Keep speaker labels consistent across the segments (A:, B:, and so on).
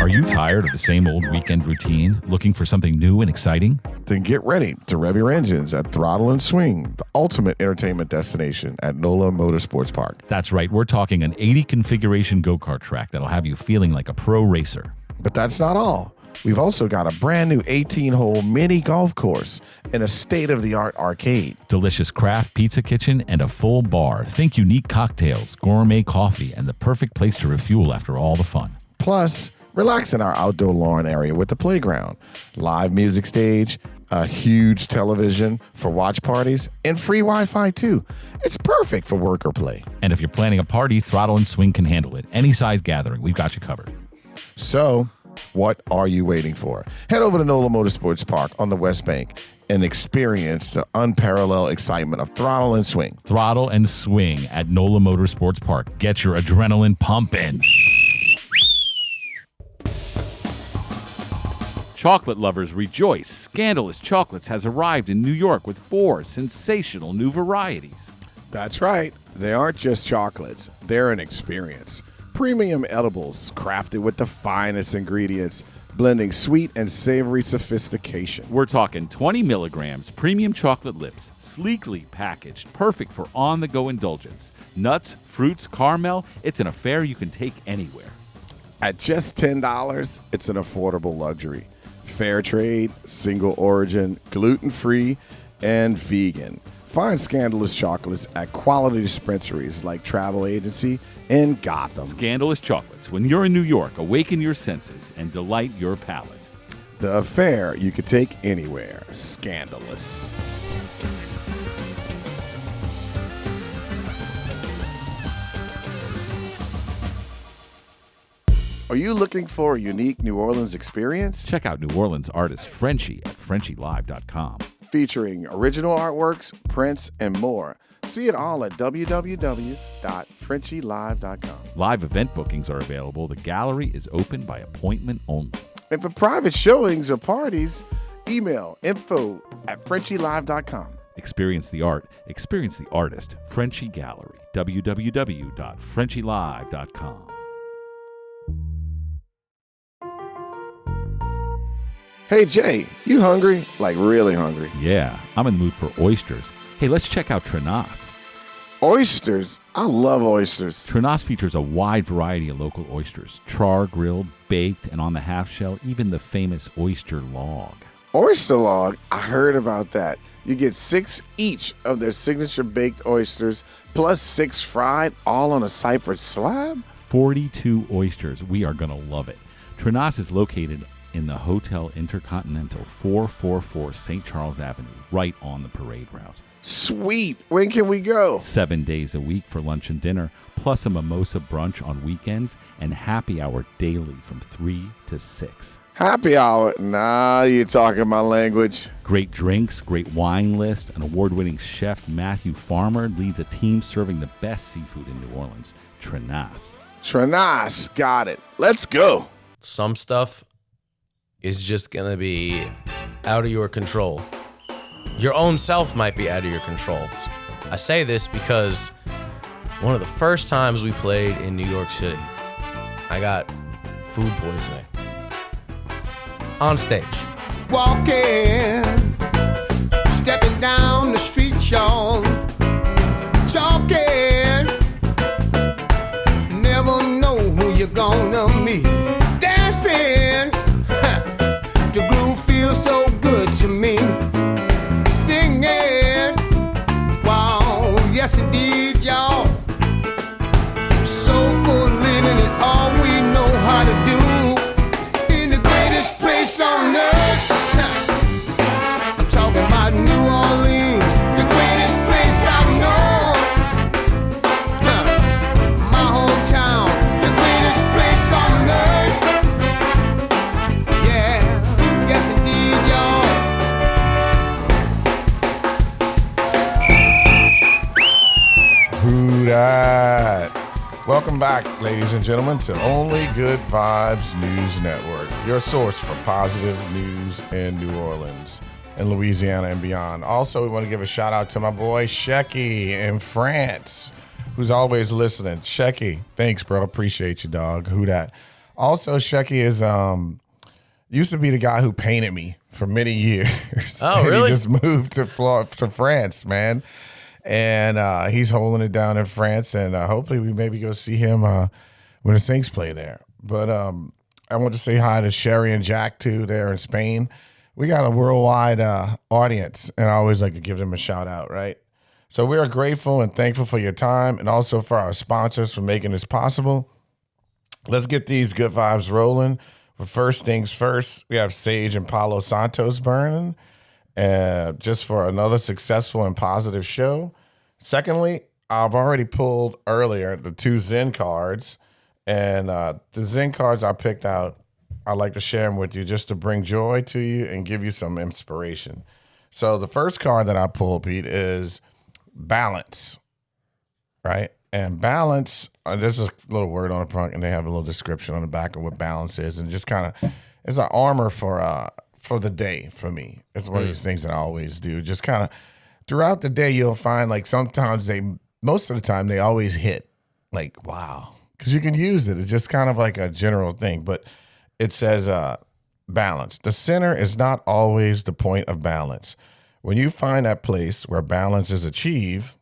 A: Are you tired of the same old weekend routine, looking for something new and exciting?
B: Then get ready to rev your engines at Throttle and Swing, the ultimate entertainment destination at NOLA Motorsports Park.
A: That's right, we're talking an 80 configuration go-kart track that'll have you feeling like a pro racer.
B: But that's not all. We've also got a brand new 18-hole mini golf course and a state-of-the-art arcade.
A: Delicious craft pizza kitchen and a full bar. Think unique cocktails, gourmet coffee, and the perfect place to refuel after all the fun.
B: Plus, relax in our outdoor lawn area with the playground, live music stage, a huge television for watch parties, and free Wi-Fi too. It's perfect for work or play.
A: And if you're planning a party, Throttle and Swing can handle it. Any size gathering, we've got you covered.
B: So, what are you waiting for? Head over to NOLA Motorsports Park on the West Bank and experience the unparalleled excitement of Throttle and Swing.
A: Throttle and Swing at NOLA Motorsports Park. Get your adrenaline pumping. Chocolate lovers rejoice. Scandalous Chocolates has arrived in New York with 4 sensational new varieties.
C: That's right. They aren't just chocolates. They're an experience. Premium edibles crafted with the finest ingredients, blending sweet and savory sophistication.
A: We're talking 20 milligrams premium chocolate lips, sleekly packaged, perfect for on-the-go indulgence. Nuts, fruits, caramel, it's an affair you can take anywhere.
C: At just $10, it's an affordable luxury. Fair trade, single origin, gluten-free, and vegan. Find Scandalous Chocolates at quality dispensaries like Travel Agency in Gotham.
A: Scandalous Chocolates. When you're in New York, awaken your senses and delight your palate.
C: The affair you could take anywhere. Scandalous. Are you looking for a unique New Orleans experience?
A: Check out New Orleans artist Frenchie at FrenchieLive.com.
C: Featuring original artworks, prints, and more. See it all at www.frenchielive.com.
A: Live event bookings are available. The gallery is open by appointment only.
C: And for private showings or parties, email info@frenchielive.com.
A: Experience the art. Experience the artist. Frenchie Gallery. www.frenchielive.com.
C: Hey, Jay, you hungry? Like really hungry?
A: Yeah, I'm in the mood for oysters. Hey, let's check out Trenas.
C: Oysters? I love oysters.
A: Trenas features a wide variety of local oysters. Char, grilled, baked, and on the half shell, even the famous oyster log.
C: Oyster log? I heard about that. You get 6 each of their signature baked oysters, plus 6 fried, all on a cypress slab?
A: 42 oysters. We are going to love it. Trenas is located in the Hotel Intercontinental, 444 St. Charles Avenue, right on the parade route.
C: Sweet. When can we go?
A: 7 days a week for lunch and dinner, plus a mimosa brunch on weekends, and happy hour daily from 3 to 6.
C: Happy hour? Nah, you're talking my language.
A: Great drinks, great wine list. An award-winning chef, Matthew Farmer, leads a team serving the best seafood in New Orleans. Trenas.
C: Trenas. Got it. Let's go.
D: Some stuff is just going to be out of your control. Your own self might be out of your control. I say this because one of the first times we played in New York City, I got food poisoning on stage.
E: Walking, stepping down the street, y'all, talking, never know who you're gonna meet. Dancing, the groove feels so good to me. Singing, wow, yes indeed, y'all. Soulful living is all we know how to do. In the greatest place on earth, I'm talking about New Orleans, the greatest place I know. My hometown, the greatest place on earth. Yeah, yes indeed, y'all.
B: Who dat? Welcome back, ladies and gentlemen, to Only Good Vibes News Network, your source for positive news in New Orleans and Louisiana and beyond. Also, we want to give a shout out to my boy Shecky in France, who's always listening. Shecky, thanks, bro. Appreciate you, dog. Who dat? Also, Shecky is used to be the guy who painted me for many years.
D: Oh,
B: And
D: really?
B: he just moved to France, man. And he's holding it down in France. And hopefully we maybe go see him when the Saints play there. But I want to say hi to Sherry and Jack, too, there in Spain. We got a worldwide audience, and I always like to give them a shout out, right? So we are grateful and thankful for your time and also for our sponsors for making this possible. Let's get these good vibes rolling. But first things first, we have Sage and Palo Santos burning just for another successful and positive show. Secondly, I've already pulled earlier the 2 Zen cards. And the Zen cards I picked out, I'd like to share them with you just to bring joy to you and give you some inspiration. So the first card that I pulled, Pete, is balance, right? And balance, there's a little word on the front, and they have a little description on the back of what balance is, and just kind of, it's an armor for the day for me. It's one of these things that I always do. Just kind of throughout the day, you'll find like sometimes most of the time, they always hit like, wow, because you can use it. It's just kind of like a general thing, but it says balance. The center is not always the point of balance. When you find that place where balance is achieved,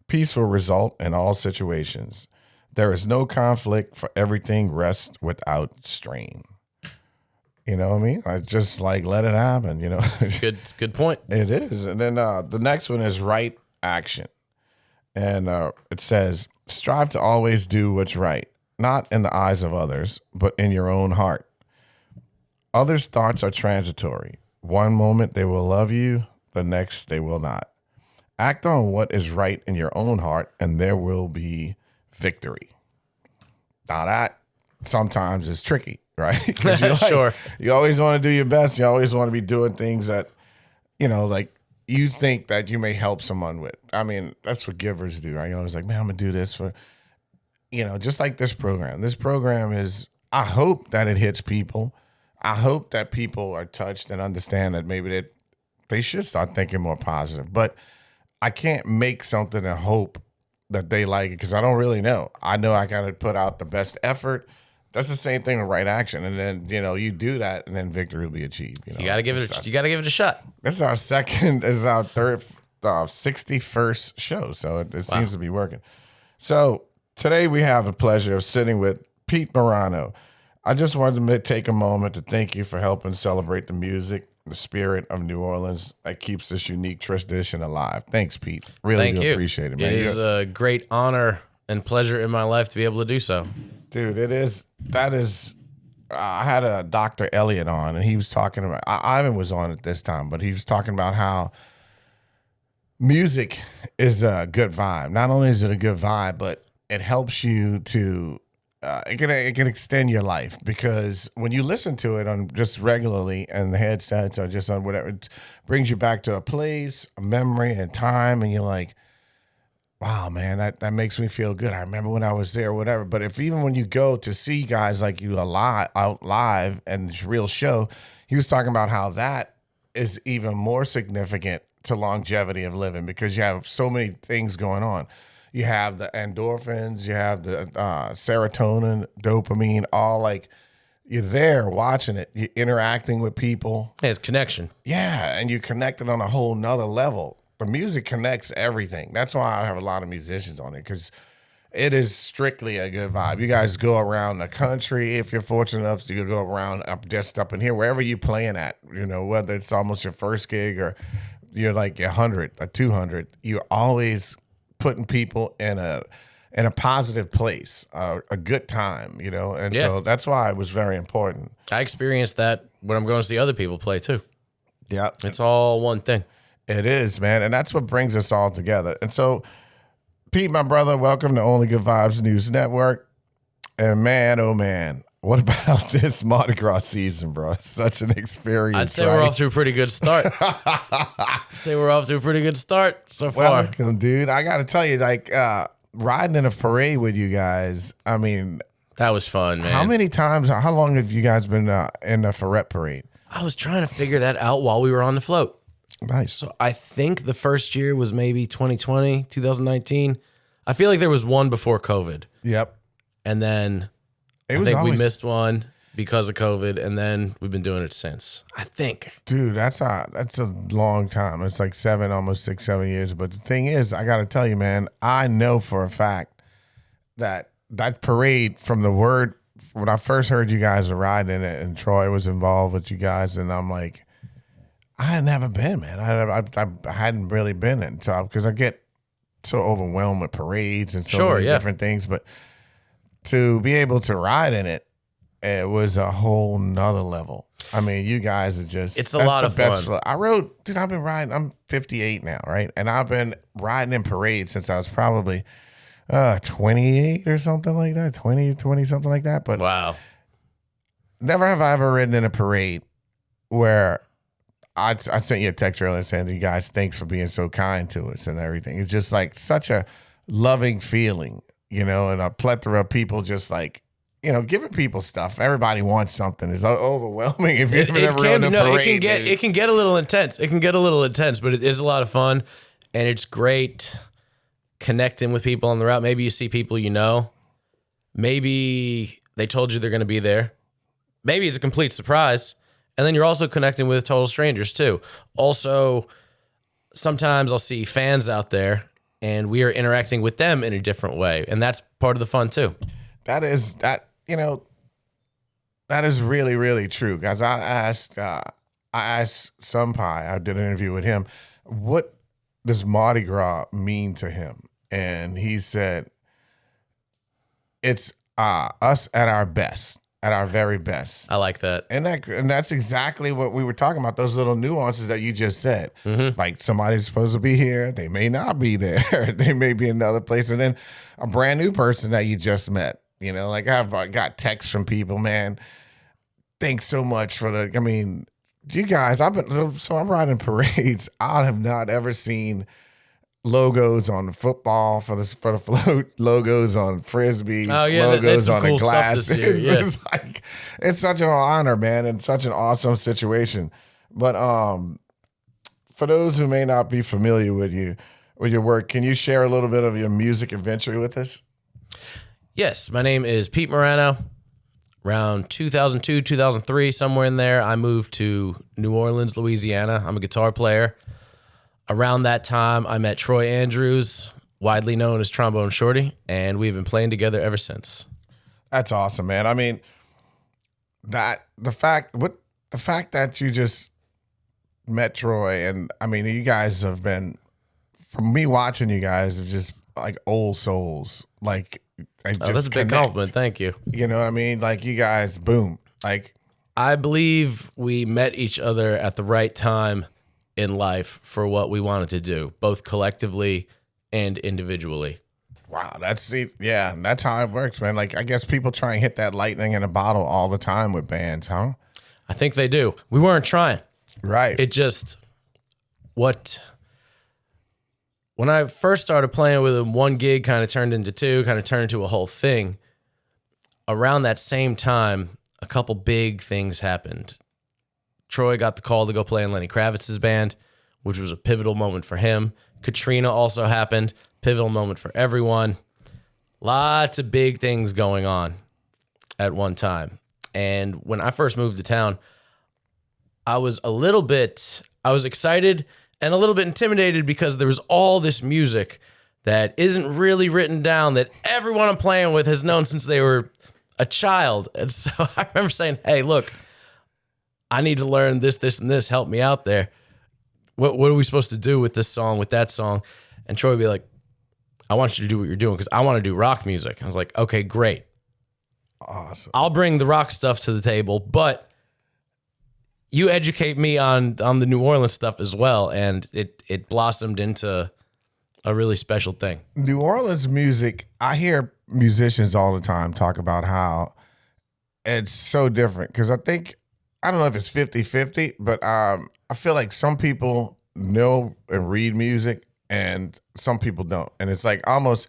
B: peace will result in all situations. There is no conflict, for everything rests without strain. You know what I mean? I just like let it happen, you know.
D: It's a good point.
B: It is. And then the next one is right action. And it says, strive to always do what's right, not in the eyes of others, but in your own heart. Others' thoughts are transitory. One moment they will love you, the next they will not. Act on what is right in your own heart, and there will be victory. Now that sometimes is tricky, right? 'Cause you're like,
D: Sure.
B: You always want to do your best. You always want to be doing things that, you know, like you think that you may help someone with. I mean, that's what givers do, right? You're always like, man, I'm going to do this for, you know, just like this program. This program is, I hope that it hits people. I hope that people are touched and understand that maybe they should start thinking more positive. But I can't make something and hope that they like it because I don't really know. I know I got to put out the best effort. That's the same thing with right action. And then, you know, you do that and then victory will be achieved. You know?
D: You gotta give it a shot.
B: This is our third, 61st show. So it seems to be working. So today we have the pleasure of sitting with Pete Murano. I just wanted to take a moment to thank you for helping celebrate the music, the spirit of New Orleans that keeps this unique tradition alive. Thanks, Pete. Really do appreciate it, man.
D: It is a great honor and pleasure in my life to be able to do so.
B: Dude, it is. That is. I had a Dr. Elliott on, and he was talking about. Ivan was on at this time, but he was talking about how music is a good vibe. Not only is it a good vibe, but it helps you to. It can extend your life because when you listen to it on just regularly and the headsets or just on whatever, it brings you back to a place, a memory, and time, and you're like, wow, man, that makes me feel good. I remember when I was there or whatever. But if even when you go to see guys like you out live and it's a real show, he was talking about how that is even more significant to longevity of living because you have so many things going on. You have the endorphins, you have the serotonin, dopamine, all like you're there watching it, you're interacting with people.
D: Yeah, it's connection.
B: Yeah, and you're connected on a whole nother level. The music connects everything. That's why I have a lot of musicians on it because it is strictly a good vibe. You guys go around the country if you're fortunate enough to go around just up in here, wherever you're playing at, you know, whether it's almost your first gig or you're like 100 or 200, you're always putting people in a positive place, a good time, you know, and so that's why it was very important.
D: I experienced that when I'm going to see other people play too.
B: Yeah,
D: It's all one thing.
B: it is, man, and that's what brings us all together. And so, Pete, my brother, welcome to Only Good Vibes News Network. And man, oh man, what about this Mardi Gras season, bro? Such an experience.
D: I'd say
B: right?
D: we're off to a pretty good start. So far.
B: Welcome, dude. I got to tell you, like, riding in a parade with you guys, I mean,
D: That was fun, man.
B: how long have you guys been in the Ferret Parade?
D: I was trying to figure that out while we were on the float.
B: Nice.
D: So I think the first year was maybe 2020, 2019. I feel like there was one before COVID.
B: Yep.
D: And then I think we missed one because of COVID, and then we've been doing it since. I think.
B: Dude, that's a long time. It's like almost 6, 7 years. But the thing is, I got to tell you, man, I know for a fact that parade from the word, when I first heard you guys were riding in it and Troy was involved with you guys, and I'm like, I had never been, man. I hadn't really been in. So, because I get so overwhelmed with parades and so many different things, but to be able to ride in it, it was a whole nother level. I mean, you guys are just,
D: it's a lot of fun.
B: I've been riding, I'm 58 now, right? And I've been riding in parades since I was probably 28 or something like that, 20, something like that. But
D: wow.
B: Never have I ever ridden in a parade where I sent you a text earlier saying, you guys, thanks for being so kind to us and everything. It's just like such a loving feeling, and a plethora of people just like, giving people stuff. Everybody wants something. It's overwhelming if you've never run a parade.
D: It can get a little intense. It can get a little intense, but it is a lot of fun, and it's great connecting with people on the route. Maybe you see people Maybe they told you they're going to be there. Maybe it's a complete surprise. And then you're also connecting with total strangers too. Also, sometimes I'll see fans out there and we are interacting with them in a different way. And that's part of the fun too.
B: That is really, really true. Guys, I asked Sunpai, I did an interview with him, what does Mardi Gras mean to him? And he said, it's us at our best. At our very best.
D: I like that.
B: And that's exactly what we were talking about, those little nuances that you just said.
D: Mm-hmm.
B: Like somebody's supposed to be here. They may not be there. They may be another place. And then a brand new person that you just met. Like I've got texts from people, man. Thanks so much for you guys, I'm riding parades. I have not ever seen logos on the football for the float, logos on frisbees, logos on the glass. It's such an honor, man, and such an awesome situation. But for those who may not be familiar with your work, can you share a little bit of your music adventure with us?
D: Yes, my name is Pete Murano. Around 2002, 2003, somewhere in there, I moved to New Orleans, Louisiana. I'm a guitar player. Around that time, I met Troy Andrews, widely known as Trombone Shorty, and we've been playing together ever since.
B: That's awesome, man. I mean, the fact that you just met Troy, and I mean, you guys have been, from me watching you guys, have just like old souls. Like,
D: that's a big compliment. Thank you.
B: You know what I mean? Like, you guys, boom. Like,
D: I believe we met each other at the right time in life for what we wanted to do, both collectively and individually.
B: Wow, that's how it works, man. Like, I guess people try and hit that lightning in a bottle all the time with bands, huh?
D: I think they do. We weren't trying.
B: Right.
D: It just, when I first started playing with him, one gig kind of turned into two, kind of turned into a whole thing. Around that same time, a couple big things happened. Troy got the call to go play in Lenny Kravitz's band, which was a pivotal moment for him. Katrina also happened, pivotal moment for everyone. Lots of big things going on at one time. And when I first moved to town, I was excited and a little bit intimidated because there was all this music that isn't really written down that everyone I'm playing with has known since they were a child. And so I remember saying, hey, look, I need to learn this, and this. Help me out there. What are we supposed to do with this song, with that song? And Troy would be like, I want you to do what you're doing because I want to do rock music. I was like, okay, great.
B: Awesome.
D: I'll bring the rock stuff to the table, but you educate me on the New Orleans stuff as well. And it blossomed into a really special thing.
B: New Orleans music, I hear musicians all the time talk about how it's so different because I don't know if it's 50-50, but I feel like some people know and read music and some people don't. And it's like almost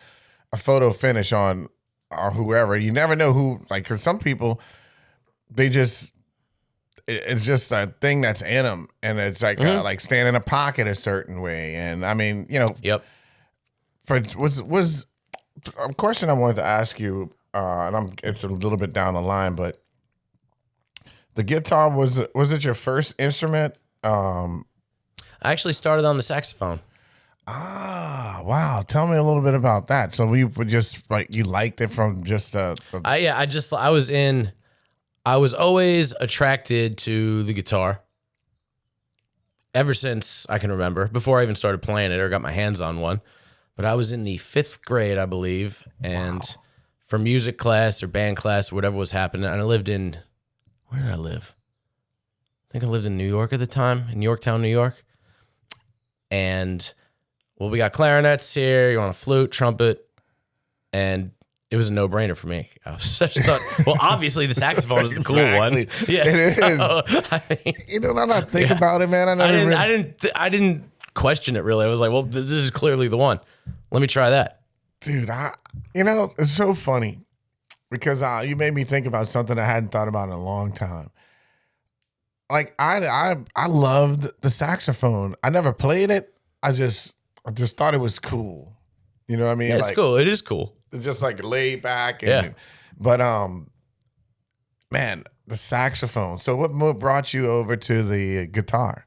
B: a photo finish on or whoever. You never know who, like, because some people, it's just a thing that's in them. And it's like, like stand in a pocket a certain way. And I mean,
D: Yep.
B: was a question I wanted to ask you and it's a little bit down the line, but the guitar was it your first instrument?
D: I actually started on the saxophone.
B: Wow. Tell me a little bit about that. So we were just like, you liked it from just
D: I was always attracted to the guitar ever since I can remember, before I even started playing it or got my hands on one. But I was in the 5th grade, I believe, and for music class or band class or whatever was happening, and I lived in, where did I live? I think I lived in New York at the time, in Yorktown, New York. And, well, we got clarinets here, you want a flute, trumpet, and it was a no-brainer for me. I just thought, well, obviously the saxophone is the cool one. Yeah,
B: it is.
D: I mean,
B: You know, I'm not thinking about it, man.
D: I didn't question it really. I was like, well, this is clearly the one. Let me try that.
B: Dude, it's so funny because you made me think about something I hadn't thought about in a long time. Like I loved the saxophone. I never played it. I just thought it was cool. You know what I mean?
D: Yeah, it's cool. It is cool.
B: It's just like laid back. But man, the saxophone. So what brought you over to the guitar?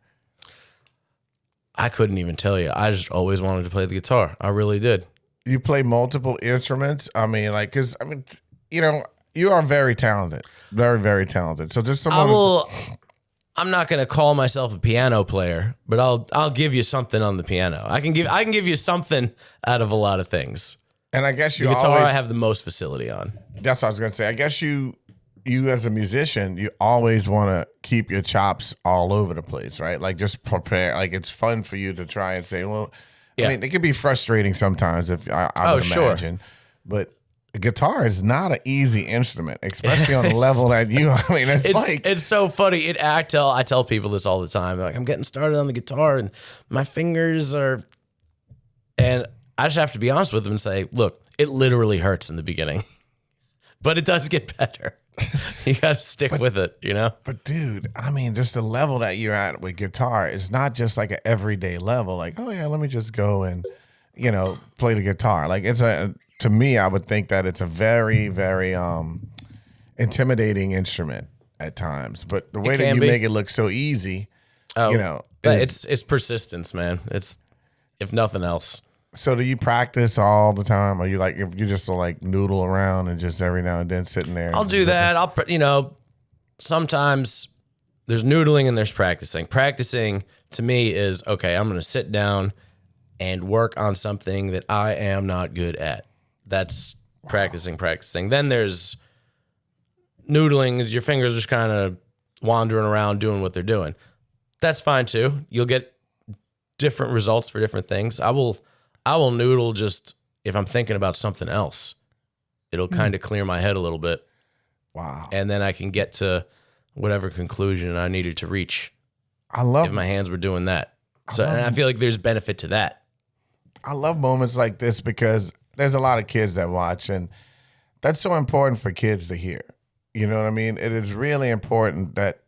C: I couldn't even tell you. I just always wanted to play the guitar. I really did.
B: You play multiple instruments? I mean, like, because, I mean, you know, you are very talented. Very, very talented. So there's someone...
D: I'm not going to call myself a piano player, but I'll give you something on the piano. I can give you something out of a lot of things.
B: And I guess
D: the guitar I have the most facility on.
B: That's what I was going to say. I guess you as a musician, you always want to keep your chops all over the place, right? Like just prepare. Like it's fun for you to try and say, well, I mean, it can be frustrating sometimes if I would imagine, but a guitar is not an easy instrument, especially on the level that you. I mean, it's
D: so funny. I tell people this all the time. They're like, I'm getting started on the guitar, and my fingers are, and I just have to be honest with them and say, look, it literally hurts in the beginning, but it does get better. You got to stick with it, you know.
B: But dude, I mean, just the level that you're at with guitar is not just like an everyday level. Like, oh yeah, let me just go and play the guitar. Like to me, I would think that it's a very, very intimidating instrument at times. But the way that you make it look so easy,
D: it's persistence, man. It's if nothing else.
B: So do you practice all the time? Or you just like noodle around and just every now and then sitting there?
D: I'll do that. Sometimes there's noodling and there's practicing. Practicing to me is, okay, I'm going to sit down and work on something that I am not good at. That's practicing. Then there's noodling, is your fingers just kind of wandering around doing what they're doing. That's fine too. You'll get different results for different things. I will noodle just if I'm thinking about something else. It'll kind of clear my head a little bit.
B: Wow.
D: And then I can get to whatever conclusion I needed to reach.
B: If
D: my hands were doing that. And I feel like there's benefit to that.
B: I love moments like this because there's a lot of kids that watch, and that's so important for kids to hear. You know what I mean? It is really important that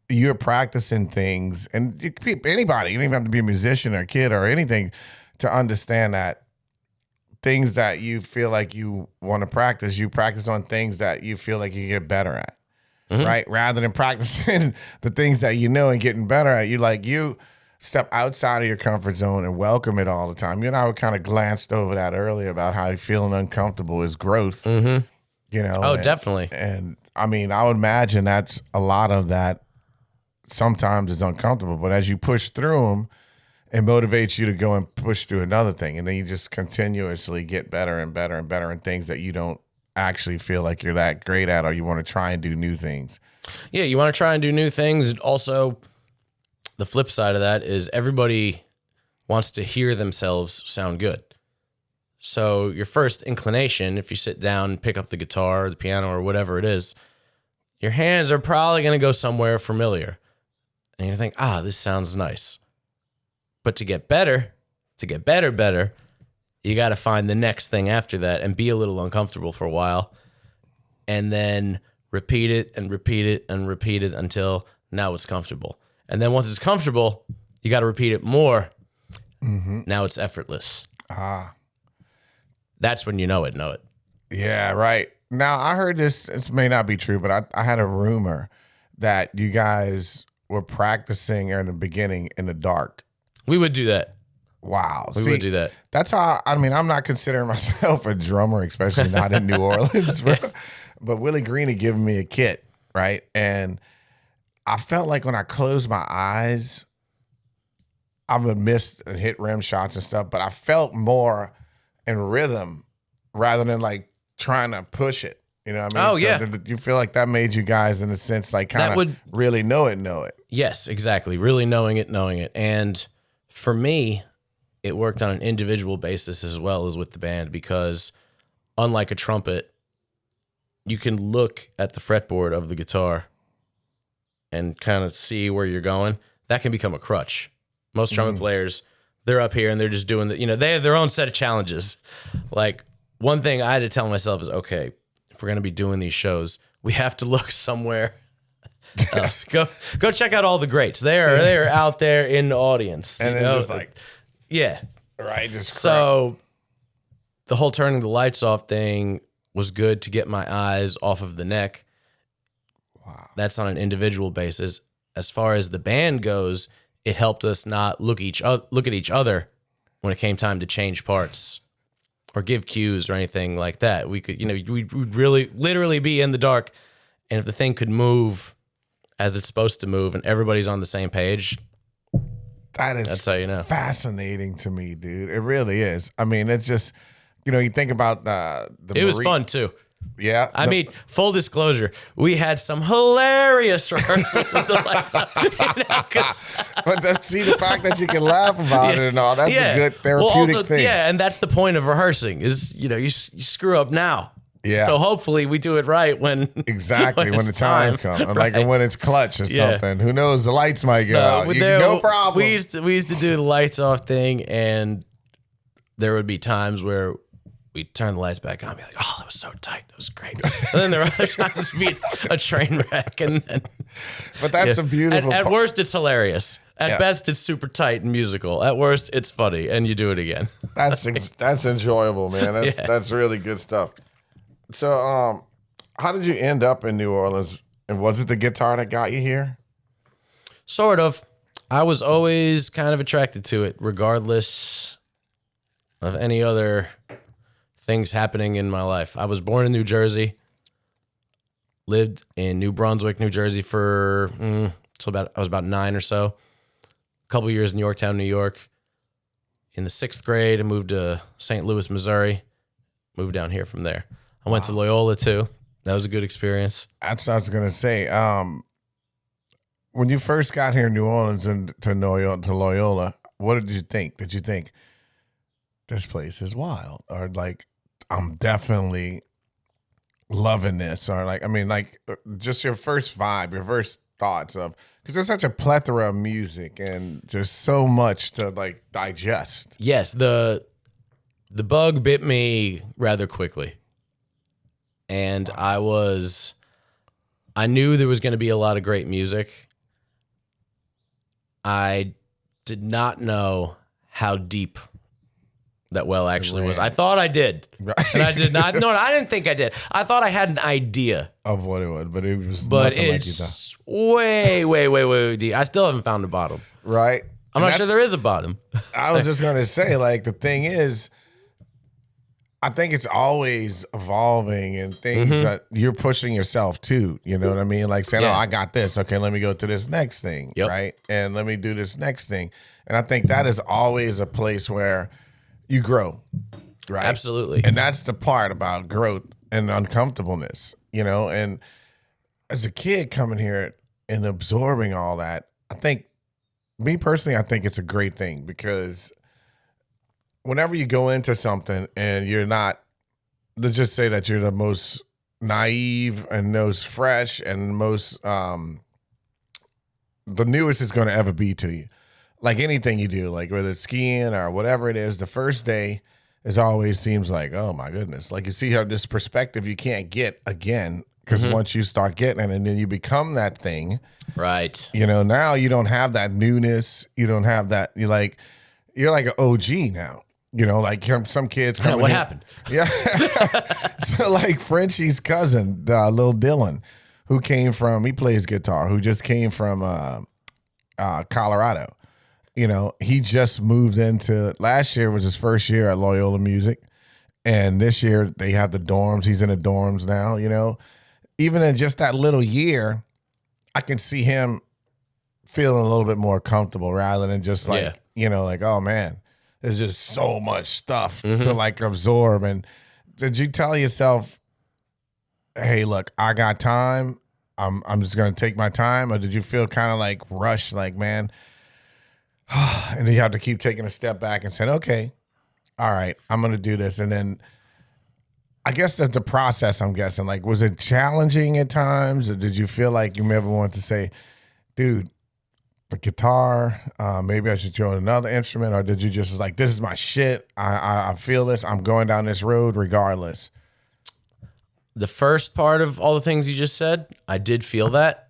B: you're practicing things, and anybody, you don't even have to be a musician or a kid or anything, to understand that things that you feel like you want to practice, you practice on things that you feel like you get better at, right? Rather than practicing the things that you know and getting better at. You step outside of your comfort zone and welcome it all the time. You and I kind of glanced over that earlier about how feeling uncomfortable is growth. Mm-hmm.
D: Definitely.
B: And I mean, I would imagine that's a lot of that sometimes is uncomfortable, but as you push through them, it motivates you to go and push through another thing. And then you just continuously get better and better and better in things that you don't actually feel like you're that great at, or you want to try and do new things.
D: Yeah, you want to try and do new things. And also, the flip side of that is everybody wants to hear themselves sound good. So your first inclination, if you sit down and pick up the guitar or the piano or whatever it is, your hands are probably going to go somewhere familiar. And you think, this sounds nice. But to get better, you got to find the next thing after that and be a little uncomfortable for a while. And then repeat it and repeat it and repeat it until now it's comfortable. And then once it's comfortable, you got to repeat it more. Mm-hmm. Now it's effortless. That's when you know it.
B: Yeah, right. Now, I heard this may not be true, but I had a rumor that you guys were practicing in the beginning in the dark.
D: We would do that.
B: Wow.
D: We would do that.
B: That's how, I mean, I'm not considering myself a drummer, especially not in New Orleans, bro. But Willie Green had given me a kit, right? And I felt like when I closed my eyes, I would miss and hit rim shots and stuff, but I felt more in rhythm rather than like trying to push it. You know what I mean?
D: Oh, yeah.
B: You feel like that made you guys, in a sense, like kind of really know it.
D: Yes, exactly. Really knowing it. And for me, it worked on an individual basis as well as with the band, because unlike a trumpet, you can look at the fretboard of the guitar and kind of see where you're going. That can become a crutch. Most trumpet players, they're up here and they're just doing they have their own set of challenges. Like, one thing I had to tell myself is, okay, if we're going to be doing these shows, we have to look somewhere else. Go check out all the greats. They're out there in the audience.
B: And then just like,
D: yeah.
B: right.
D: So the whole turning the lights off thing was good to get my eyes off of the neck. Wow. That's on an individual basis. As far as the band goes, it helped us not look at each other when it came time to change parts or give cues or anything like that. We could, we'd really literally be in the dark, and if the thing could move as it's supposed to move and everybody's on the same page, that's how you know.
B: Fascinating to me, dude. It really is. I mean, it's just, you think about the
D: It was fun too.
B: Yeah.
D: I mean, full disclosure, we had some hilarious rehearsals with the lights up.
B: But see, the fact that you can laugh about it and all, that's a good therapeutic thing.
D: Yeah, and that's the point of rehearsing is, you screw up now.
B: Yeah.
D: So hopefully we do it right when
B: exactly when the time comes, right. Like when it's clutch or something. Who knows? The lights might go out. No problem.
D: We used to do the lights off thing, and there would be times where we'd turn the lights back on and be like, oh, that was so tight. That was great. And then there were other times it'd be a train wreck. And then,
B: but that's a beautiful
D: At worst, it's hilarious. At best, it's super tight and musical. At worst, it's funny, and you do it again.
B: That's enjoyable, man. That's really good stuff. So, how did you end up in New Orleans? And was it the guitar that got you here?
D: Sort of. I was always kind of attracted to it, regardless of any other things happening in my life. I was born in New Jersey, lived in New Brunswick, New Jersey for I was about 9 or so. A couple years in Yorktown, New York. In the 6th grade, I moved to St. Louis, Missouri. Moved down here from there. I went to Loyola too. That was a good experience.
B: That's what I was gonna say. When you first got here in New Orleans and to Loyola, what did you think? Did you think this place is wild, or like I'm definitely loving this, or just your first vibe, your first thoughts of, because there's such a plethora of music and just so much to like digest.
D: Yes, the bug bit me rather quickly. And I knew there was going to be a lot of great music. I did not know how deep that well actually was. I thought I did. Right. And I did not. No, I didn't think I did. I thought I had an idea
B: of what it was, but it was nothing like you thought.
D: way deep. I still haven't found the bottom.
B: Right.
D: I'm not sure there is a bottom.
B: I was just going to say, like, the thing is, I think it's always evolving and things that you're pushing yourself to, you know what I mean? Like saying, oh, I got this. Okay, let me go to this next thing, right? And let me do this next thing. And I think that is always a place where you grow, right?
D: Absolutely.
B: And that's the part about growth and uncomfortableness, And as a kid coming here and absorbing all that, I think it's a great thing, because whenever you go into something and you're not, let's just say that you're the most naive and most fresh and most, the newest it's going to ever be to you. Like anything you do, like whether it's skiing or whatever it is, the first day is always seems like, oh my goodness. Like you see how this perspective you can't get again, because once you start getting it and then you become that thing.
D: Right.
B: Now you don't have that newness. You don't have that. You're like an OG now. You know, like some kids come.
D: What happened?
B: Yeah. So like Frenchie's cousin, Lil Dylan, who came from, he plays guitar, who just came from Colorado. You know, he just moved into, last year was his first year at Loyola Music. And this year they have the dorms. He's in the dorms now, you know. Even in just that little year, I can see him feeling a little bit more comfortable rather than just like, you know, like, oh man, there's just so much stuff to like absorb. And did you tell yourself, hey, look, I got time. I'm just going to take my time? Or did you feel kind of like rushed, like, man, and then you have to keep taking a step back and saying, okay, all right, I'm going to do this. And then I guess that the process, I'm guessing, like, was it challenging at times? Or did you feel like you ever want to say, dude, the guitar, maybe I should join another instrument? Or did you just like, this is my shit. I feel this. I'm going down this road regardless.
D: The first part of all the things you just said, I did feel that,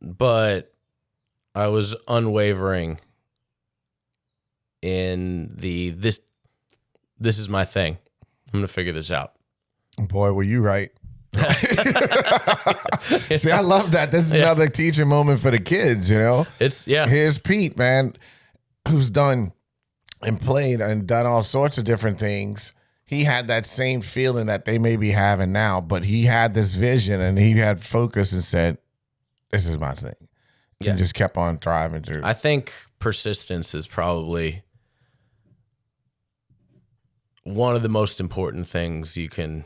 D: but I was unwavering in this is my thing. I'm going to figure this out.
B: Boy, were you right. See, I love that. This is another teaching moment for the kids, you know? Here's Pete, man, who's done and played and done all sorts of different things. He had that same feeling that they may be having now, but he had this vision and he had focus and said, this is my thing. And just kept on driving through.
D: I think persistence is probably one of the most important things you can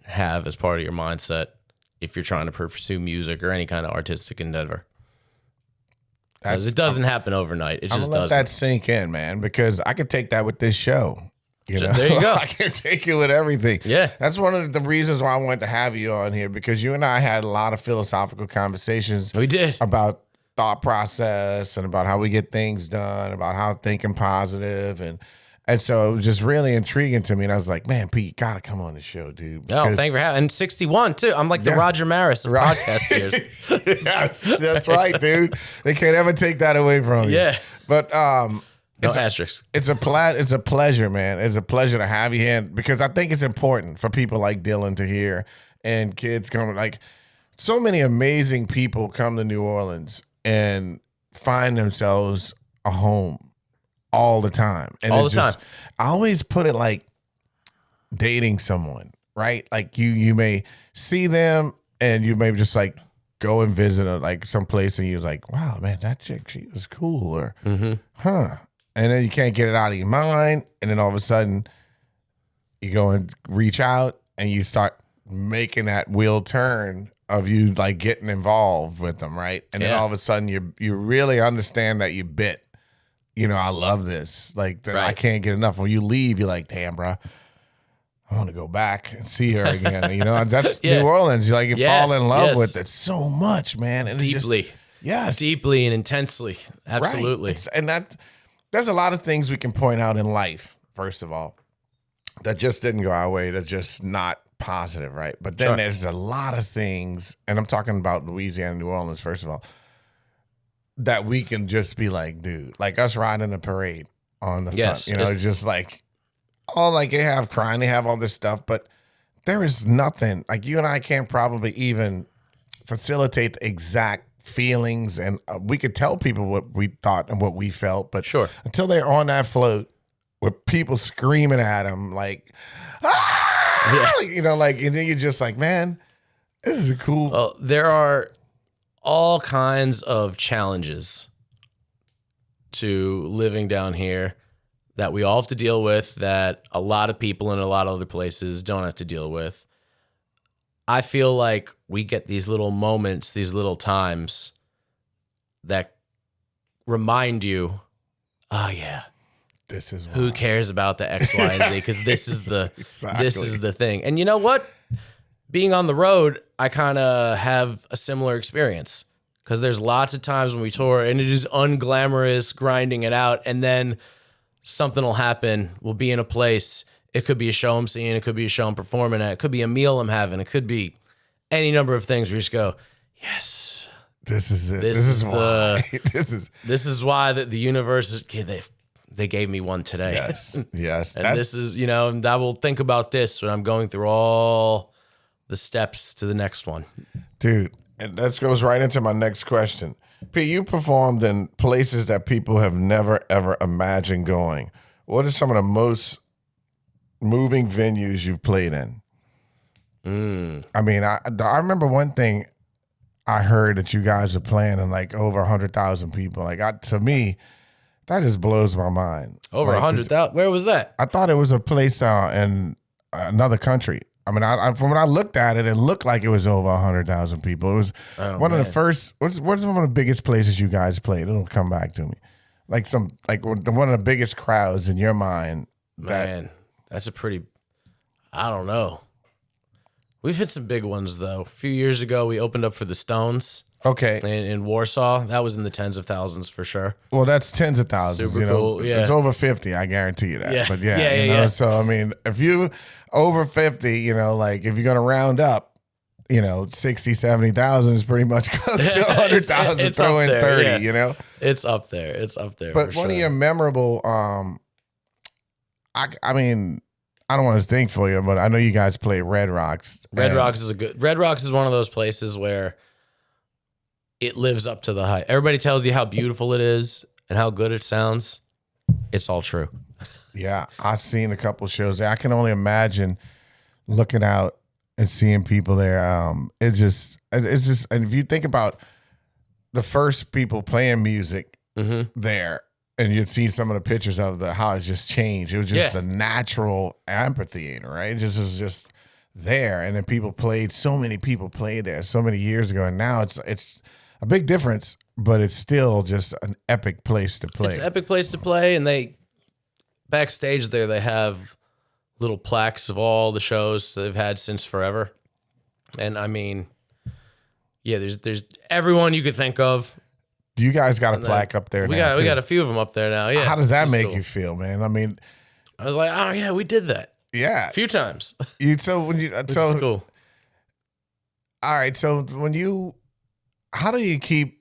D: have as part of your mindset if you're trying to pursue music or any kind of artistic endeavor. Because it doesn't happen overnight. It just doesn't.
B: Let that sink in, man, because I could take that with this show. You know?
D: There you go.
B: I can take it with everything.
D: Yeah.
B: That's one of the reasons why I wanted to have you on here, because you and I had a lot of philosophical conversations.
D: We did.
B: About thought process and about how we get things done, about how thinking positive. And so it was just really intriguing to me. And I was like, man, Pete, you got to come on the show, dude.
D: Oh, thank you for having. And 61, too. I'm like the Roger Maris of podcast years.
B: That's right, dude. They can't ever take that away from you.
D: Yeah.
B: But
D: no asterisks.
B: It's a pleasure, man. It's a pleasure to have you here, because I think it's important for people like Dylan to hear, and kids coming. Like, so many amazing people come to New Orleans and find themselves a home all the time. And
D: all the time.
B: I always put it like dating someone, right? Like you may see them and you may just like go and visit like some place and you're like, wow, man, that chick, she was cool, or huh. And then you can't get it out of your mind. And then all of a sudden you go and reach out and you start making that wheel turn of you like getting involved with them, right? And then all of a sudden you really understand that you bit. You know, I love this. Like, right. I can't get enough. When you leave, you're like, damn, bro, I want to go back and see her again. You know, that's New Orleans. You like, you fall in love with it so much, man. And
D: deeply. Deeply and intensely. Absolutely.
B: Right. And there's a lot of things we can point out in life, first of all, that just didn't go our way, that's just not positive, right? But then there's a lot of things, and I'm talking about Louisiana, New Orleans, first of all, that we can just be like, dude, like us riding a parade on the sun, you know, just like, oh, like they have crime, they have all this stuff, but there is nothing, like you and I can't probably even facilitate the exact feelings, and we could tell people what we thought and what we felt, but until they're on that float with people screaming at them, like, you know, like, and then you're just like, man, this is cool.
D: Well, there are all kinds of challenges to living down here that we all have to deal with, that a lot of people in a lot of other places don't have to deal with. I feel like we get these little moments, these little times that remind you, oh yeah,
B: this is
D: who cares about the X, Y, and Z, because this is the this is the thing. And you know what? Being on the road, I kind of have a similar experience, because there's lots of times when we tour and it is unglamorous, grinding it out, and then something will happen. We'll be in a place. It could be a show I'm seeing. It could be a show I'm performing at. It could be a meal I'm having. It could be any number of things where you just go, yes.
B: This is it. This is why.
D: This is why the universe is, they gave me one today.
B: Yes.
D: And this is, and I will think about this when I'm going through all the steps to the next one.
B: Dude, and that goes right into my next question. Pete, you performed in places that people have never, ever imagined going. What are some of the most moving venues you've played in? I mean, I remember one thing I heard that you guys are playing in like over 100,000 people. Like, to me, that just blows my mind.
D: Over
B: like,
D: 100,000? Where was that?
B: I thought it was a place in another country. I mean, from when I looked at it, it looked like it was over 100,000 people. It was one of the first. What's one of the biggest places you guys played? It'll come back to me. Like one of the biggest crowds in your mind.
D: Man, that's a pretty. I don't know. We've hit some big ones though. A few years ago, we opened up for the Stones.
B: Okay.
D: In Warsaw, that was in the tens of thousands for sure.
B: Well, that's tens of thousands.
D: Super cool. Yeah.
B: It's over 50. I guarantee you that.
D: Yeah.
B: But yeah. So I mean, if you over 50, like if you're gonna round up, 60, 70,000 is pretty much close to 100,000. Throw in 30.
D: Yeah. It's up there. It's up there.
B: But one of your memorable, I mean, I don't want to think for you, but I know you guys play Red Rocks.
D: Red Rocks is one of those places where it lives up to the hype. Everybody tells you how beautiful it is and how good it sounds. It's all true.
B: Yeah, I've seen a couple shows there. I can only imagine looking out and seeing people there. It's just, and if you think about the first people playing music there, and you'd see some of the pictures of how it just changed. It was just a natural amphitheater, right? It was just there, and then so many people played there so many years ago, and now it's a big difference, but it's still just an epic place to play.
D: It's an epic place to play, and backstage there, they have little plaques of all the shows they've had since forever. And I mean, yeah, there's everyone you could think of.
B: You guys got a plaque up there now,
D: we got a few of them up there now, yeah.
B: How does that make you feel, man? I mean,
D: I was like, oh yeah, we did that.
B: Yeah.
D: A few times.
B: It's
D: cool.
B: All right, so how do you keep,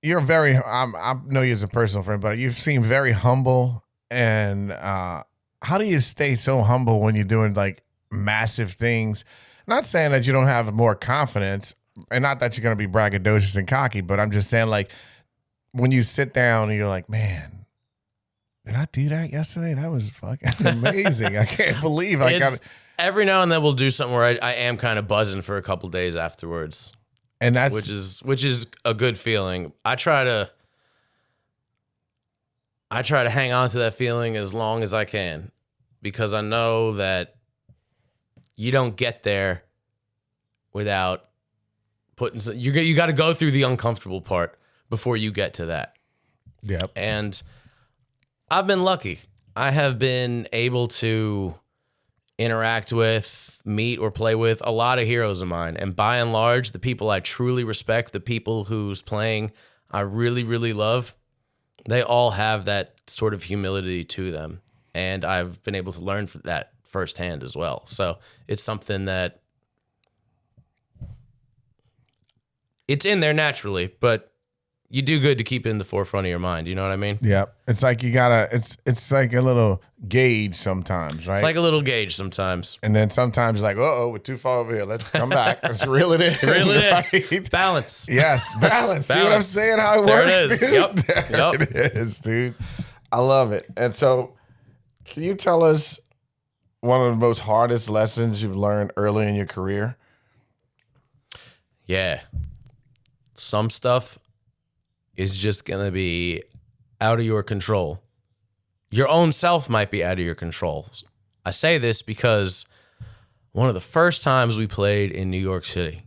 B: I know you as a personal friend, but you seem very humble, and how do you stay so humble when you're doing like massive things? Not saying that you don't have more confidence, and not that you're going to be braggadocious and cocky, but I'm just saying, like, when you sit down and you're like, man, did I do that yesterday? That was fucking amazing. I can't believe I got it.
D: Every now and then we'll do something where I am kind of buzzing for a couple days afterwards.
B: And that's
D: which is a good feeling. I try to hang on to that feeling as long as I can, because I know that you don't get there without putting you got to go through the uncomfortable part before you get to that.
B: Yep.
D: And I've been lucky. I have been able to interact with, meet, or play with a lot of heroes of mine. And by and large, the people I truly respect, the people whose playing I really, really love, they all have that sort of humility to them. And I've been able to learn from that firsthand as well. So it's something that it's in there naturally, but you do good to keep it in the forefront of your mind. You know what I mean?
B: Yeah. It's like it's like a little gauge sometimes, right?
D: It's like a little gauge sometimes.
B: And then sometimes like, we're too far over here. Let's come back. Let's reel it in.
D: Reel it
B: right?
D: in. Balance.
B: Yes, balance. See what I'm saying? How it
D: there
B: works,
D: it is.
B: dude?
D: Yep.
B: There it is, dude. I love it. And so can you tell us one of the most hardest lessons you've learned early in your career?
D: Yeah. Some stuff is just going to be out of your control. Your own self might be out of your control. I say this because one of the first times we played in New York City,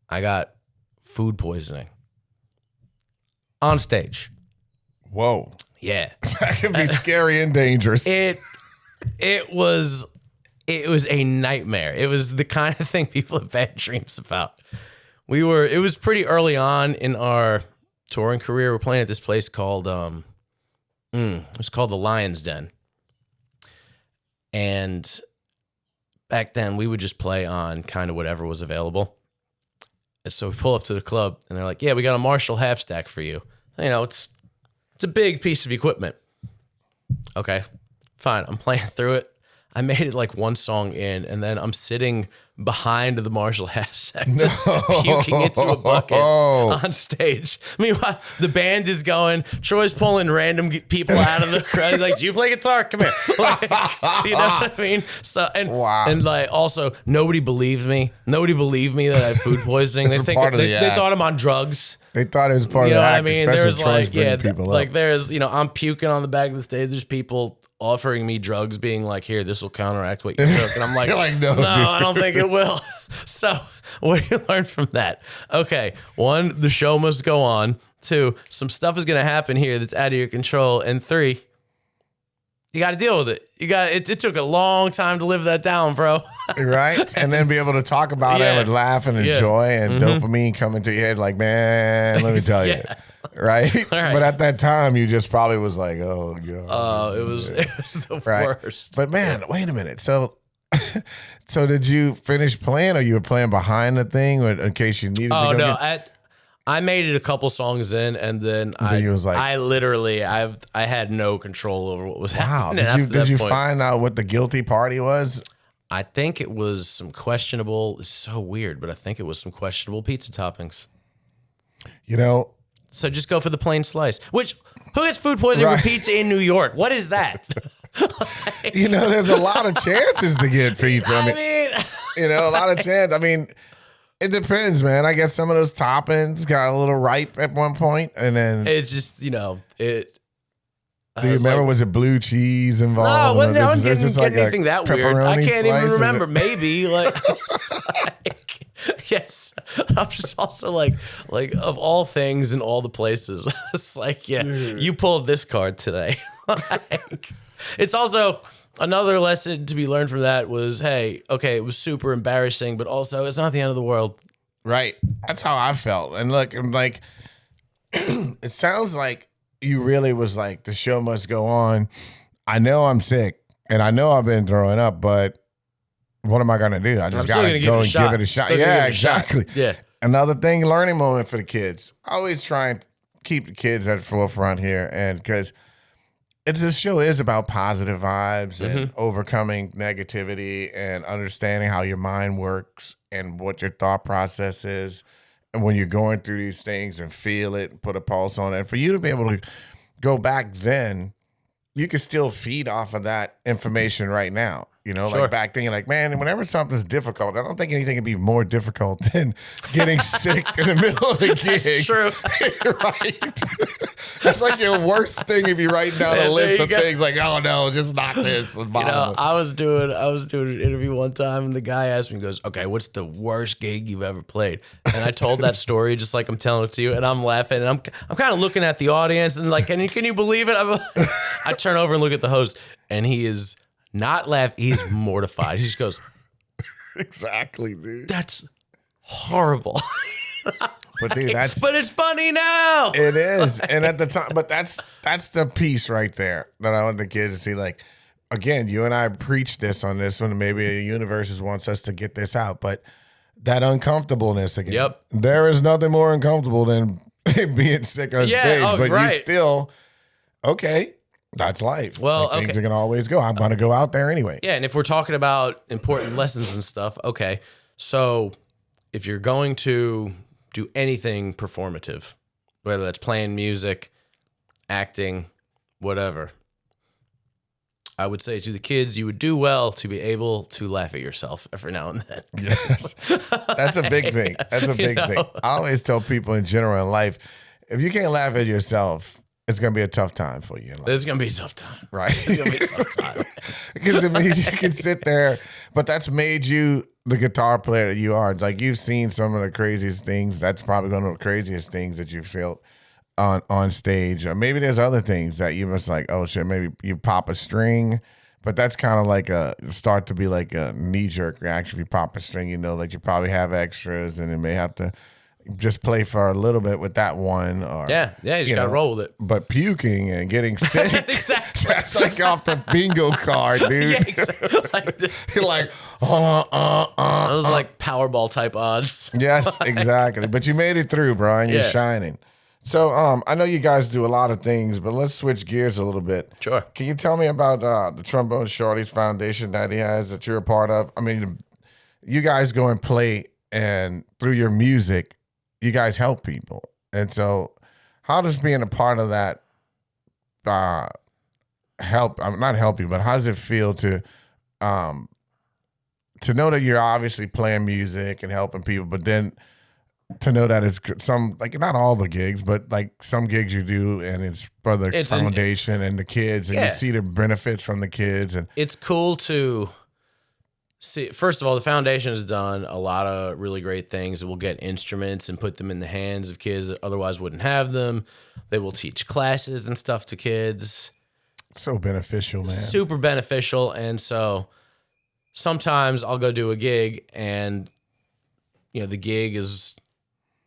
D: I got food poisoning on stage.
B: Whoa.
D: Yeah.
B: That can be scary and dangerous.
D: It was a nightmare. It was the kind of thing people have bad dreams about. It was pretty early on in our touring career. We're playing at this place called it was called the Lion's Den. And back then we would just play on kind of whatever was available. And so we pull up to the club and they're like, yeah, we got a Marshall half stack for you. You know, it's a big piece of equipment. Okay, fine. I'm playing through it. I made it like one song in, and then I'm sitting behind the Marshall hashtag, just puking into a bucket on stage. Meanwhile, the band is going. Troy's pulling random people out of the crowd. He's like, "Do you play guitar? Come here." Like, you know what I mean? So and like also nobody believed me. Nobody believed me that I had food poisoning. They thought I'm on drugs.
B: They thought it was part of the act. You know what I mean?
D: There's like
B: people
D: like
B: up.
D: there's I'm puking on the back of the stage. There's people offering me drugs, being like, "Here, this will counteract what you took," and I'm like,
B: no,
D: I don't think it will. So, what do you learn from that? Okay, 1, the show must go on. 2, some stuff is gonna happen here that's out of your control, and 3, you got to deal with it. It took a long time to live that down, bro.
B: Right? And then be able to talk about it and laugh and enjoy and dopamine coming to your head like, man, let me tell you. Right? But at that time, you just probably was like, oh, God.
D: Oh, it was the worst.
B: But man, wait a minute. So did you finish playing or you were playing behind the thing or in case you needed to go?
D: Oh, no. I made it a couple songs in, and then I had no control over what was happening.
B: Did you find out what the guilty party was?
D: I think it was some questionable. It's so weird, but I think it was some questionable pizza toppings.
B: You know.
D: So just go for the plain slice. Who gets food poisoning with pizza in New York? What is that?
B: You know, there's a lot of chances to get pizza. I mean, you know, a lot of chance. I mean. It depends, man. I guess some of those toppings got a little ripe at one point, and then
D: it's just it.
B: Do you remember? Was it blue cheese involved?
D: No, I wasn't getting anything that weird. I can't even remember. Maybe yes. I'm just also like of all things in all the places. It's like, you pulled this card today. It's also. Another lesson to be learned from that was, hey, okay, it was super embarrassing, but also it's not the end of the world.
B: Right. That's how I felt. And look, I'm like, it sounds like you really was like, the show must go on. I know I'm sick and I know I've been throwing up, but what am I going to do? I just got to go and give it a shot. Yeah, exactly.
D: Yeah.
B: Another thing, learning moment for the kids. I always try and keep the kids at the forefront here. And because this show is about positive vibes and overcoming negativity and understanding how your mind works and what your thought process is. And when you're going through these things and feel it, put a pulse on it. And for you to be able to go back then, you can still feed off of that information right now. You know, like back then, you're like, man, whenever something's difficult, I don't think anything can be more difficult than getting sick in the middle of a gig.
D: That's true.
B: Right? That's like your worst thing if you write down a list of things like, oh no, just not this.
D: I was doing an interview one time, and the guy asked me, he goes, okay, what's the worst gig you've ever played? And I told that story just like I'm telling it to you, and I'm laughing, and I'm kind of looking at the audience, and like, can you believe it? I turn over and look at the host, and he is not laughing. He's mortified. He just goes,
B: exactly, dude.
D: That's horrible.
B: But dude,
D: but it's funny now.
B: It is. And at the time, but that's the piece right there that I want the kids to see. Like, again, you and I preach this on this one. Maybe the universe wants us to get this out, but that uncomfortableness again.
D: Yep.
B: There is nothing more uncomfortable than being sick on stage, but you still, okay. That's life.
D: Well,
B: like, things are going to always go. I'm going to go out there anyway.
D: Yeah, and if we're talking about important lessons and stuff, okay. So if you're going to do anything performative, whether that's playing music, acting, whatever, I would say to the kids, you would do well to be able to laugh at yourself every now and then.
B: Yes. That's a big thing. That's a big thing. I always tell people in general in life, if you can't laugh at yourself, it's going to be a tough time for you.
D: It's going to be a tough time.
B: Right.
D: It's going to be a tough time.
B: Because it means you can sit there, but that's made you the guitar player that you are. Like, you've seen some of the craziest things. That's probably one of the craziest things that you felt on stage. Or maybe there's other things that you must like, oh shit, maybe you pop a string, but that's kind of like start to be like a knee-jerk reaction. If you pop a string, you know, like you probably have extras and it may have to just play for a little bit with that one. Or
D: you just gotta roll with it.
B: But puking and getting sick,
D: exactly.
B: That's like off the bingo card, dude.
D: Yeah, exactly.
B: You're like,
D: those like Powerball type odds.
B: Yes, exactly. But you made it through, bro, and you're shining. So I know you guys do a lot of things, but let's switch gears a little bit.
D: Sure.
B: Can you tell me about the Trombone Shorties Foundation that he has that you're a part of? I mean, you guys go and play, and through your music, you guys help people. And so how does being a part of that help? Not help you, but how does it feel to know that you're obviously playing music and helping people, but then to know that it's some, like, not all the gigs, but like some gigs you do, and it's for the foundation and the kids, and you see the benefits from the kids. And
D: it's cool to see. First of all, the foundation has done a lot of really great things. It will get instruments and put them in the hands of kids that otherwise wouldn't have them. They will teach classes and stuff to kids.
B: So beneficial, man.
D: Super beneficial. And so sometimes I'll go do a gig, and the gig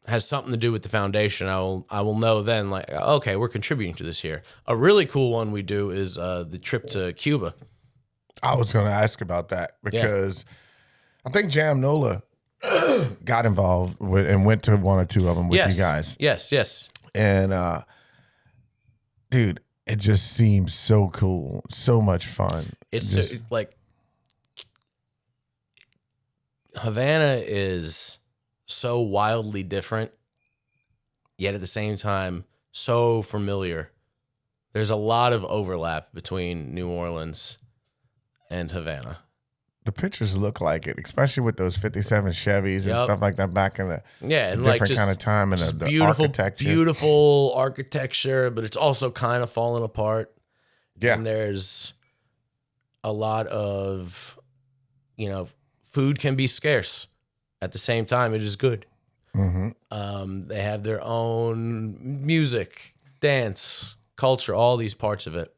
D: has something to do with the foundation. I will know then, like, okay, we're contributing to this here. A really cool one we do is the trip to Cuba.
B: I was going to ask about that because I think Jam Nola got involved with and went to one or two of them with you guys.
D: Yes.
B: And dude, it just seems so cool, so much fun.
D: It's
B: just,
D: like Havana is so wildly different, yet at the same time so familiar. There's a lot of overlap between New Orleans and Havana.
B: The pictures look like it, especially with those 57 Chevys and stuff like that back in the
D: and
B: different
D: like just,
B: kind of time, and the
D: beautiful
B: architecture.
D: Beautiful architecture, but it's also kind of falling apart.
B: Yeah.
D: And there's a lot of, food can be scarce. At the same time, it is good.
B: Mm-hmm.
D: They have their own music, dance, culture, all these parts of it.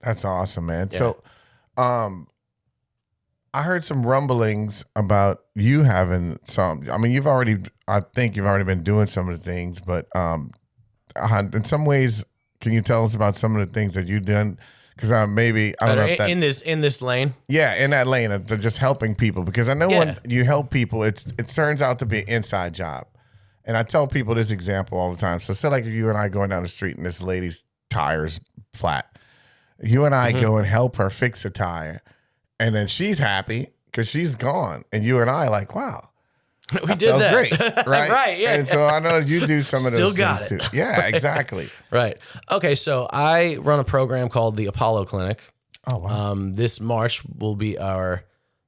B: That's awesome, man.
D: Yeah.
B: So, I heard some rumblings about you having some. I mean, I think you've already been doing some of the things, but in some ways, can you tell us about some of the things that you've done? Because maybe I don't know if that,
D: in this lane.
B: Yeah, in that lane of just helping people. Because I know when you help people, it turns out to be an inside job. And I tell people this example all the time. So say like you and I going down the street and this lady's tire's flat. You and I go and help her fix a tire, and then she's happy because she's gone. And you and I like, wow.
D: We did that.
B: Great, right?
D: Right, yeah.
B: And so I know you do some of those
D: Still
B: things
D: got it.
B: too. Yeah, exactly.
D: Right. Okay, so I run a program called the Apollo Clinic.
B: Oh, wow.
D: This March will be our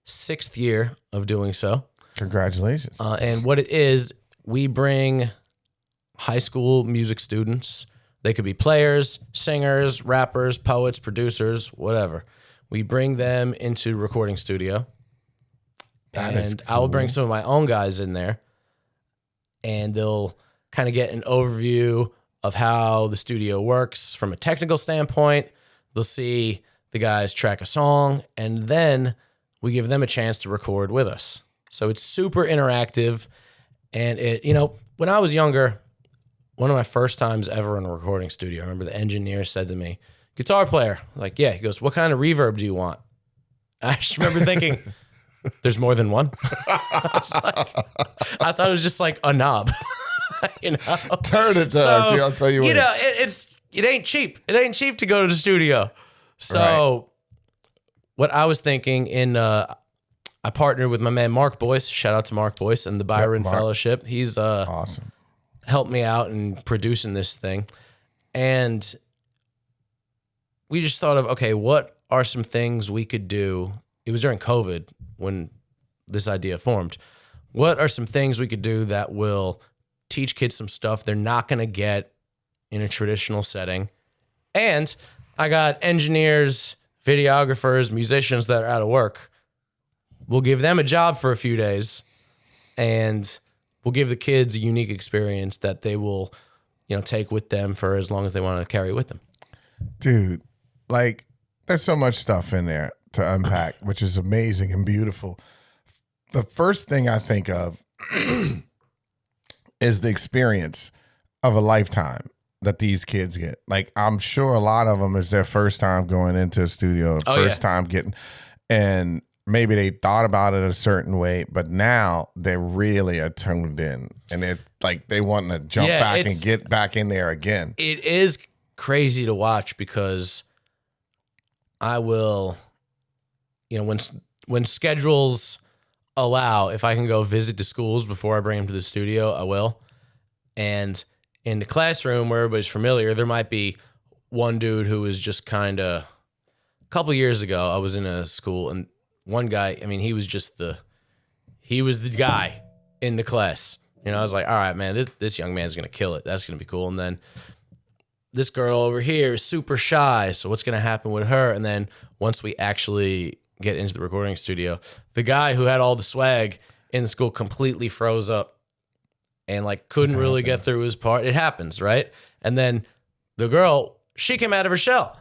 D: 6th year of doing so.
B: Congratulations.
D: And what it is, we bring high school music students. They could be players, singers, rappers, poets, producers, whatever. We bring them into recording studio. And I will bring some of my own guys in there, and they'll kind of get an overview of how the studio works from a technical standpoint. They'll see the guys track a song, and then we give them a chance to record with us. So it's super interactive. And when I was younger, one of my first times ever in a recording studio, I remember the engineer said to me, "Guitar player." I'm like, yeah. He goes, "What kind of reverb do you want?" I just remember thinking, there's more than one. I thought it was just like a knob,
B: Turn it down. I'll tell you what.
D: It ain't cheap. It ain't cheap to go to the studio. So what I was thinking I partnered with my man, Mark Boyce. Shout out to Mark Boyce and the Byron Fellowship. He's
B: awesome.
D: Helped me out in producing this thing. And we just thought of, okay, what are some things we could do? It was during COVID when this idea formed. What are some things we could do that will teach kids some stuff they're not going to get in a traditional setting? And I got engineers, videographers, musicians that are out of work. We'll give them a job for a few days, and we'll give the kids a unique experience that they will, take with them for as long as they want to carry with them.
B: Dude, like, there's so much stuff in there to unpack, which is amazing and beautiful. The first thing I think of is the experience of a lifetime that these kids get. Like, I'm sure a lot of them is their first time going into a studio, time getting, and maybe they thought about it a certain way, but now they really are tuned in, and they're like they want to jump back and get back in there again.
D: It is crazy to watch because I will, when schedules allow, if I can go visit the schools before I bring them to the studio, I will. And in the classroom where everybody's familiar, there might be one dude who was just kind of, a couple of years ago, I was in a school and one guy, I mean, he was the guy in the class. I was like, all right, man, this young man's going to kill it. That's going to be cool. And then this girl over here is super shy. So what's going to happen with her? And then once we actually get into the recording studio, the guy who had all the swag in the school completely froze up and like couldn't really get through his part. It happens, right? And then the girl, she came out of her shell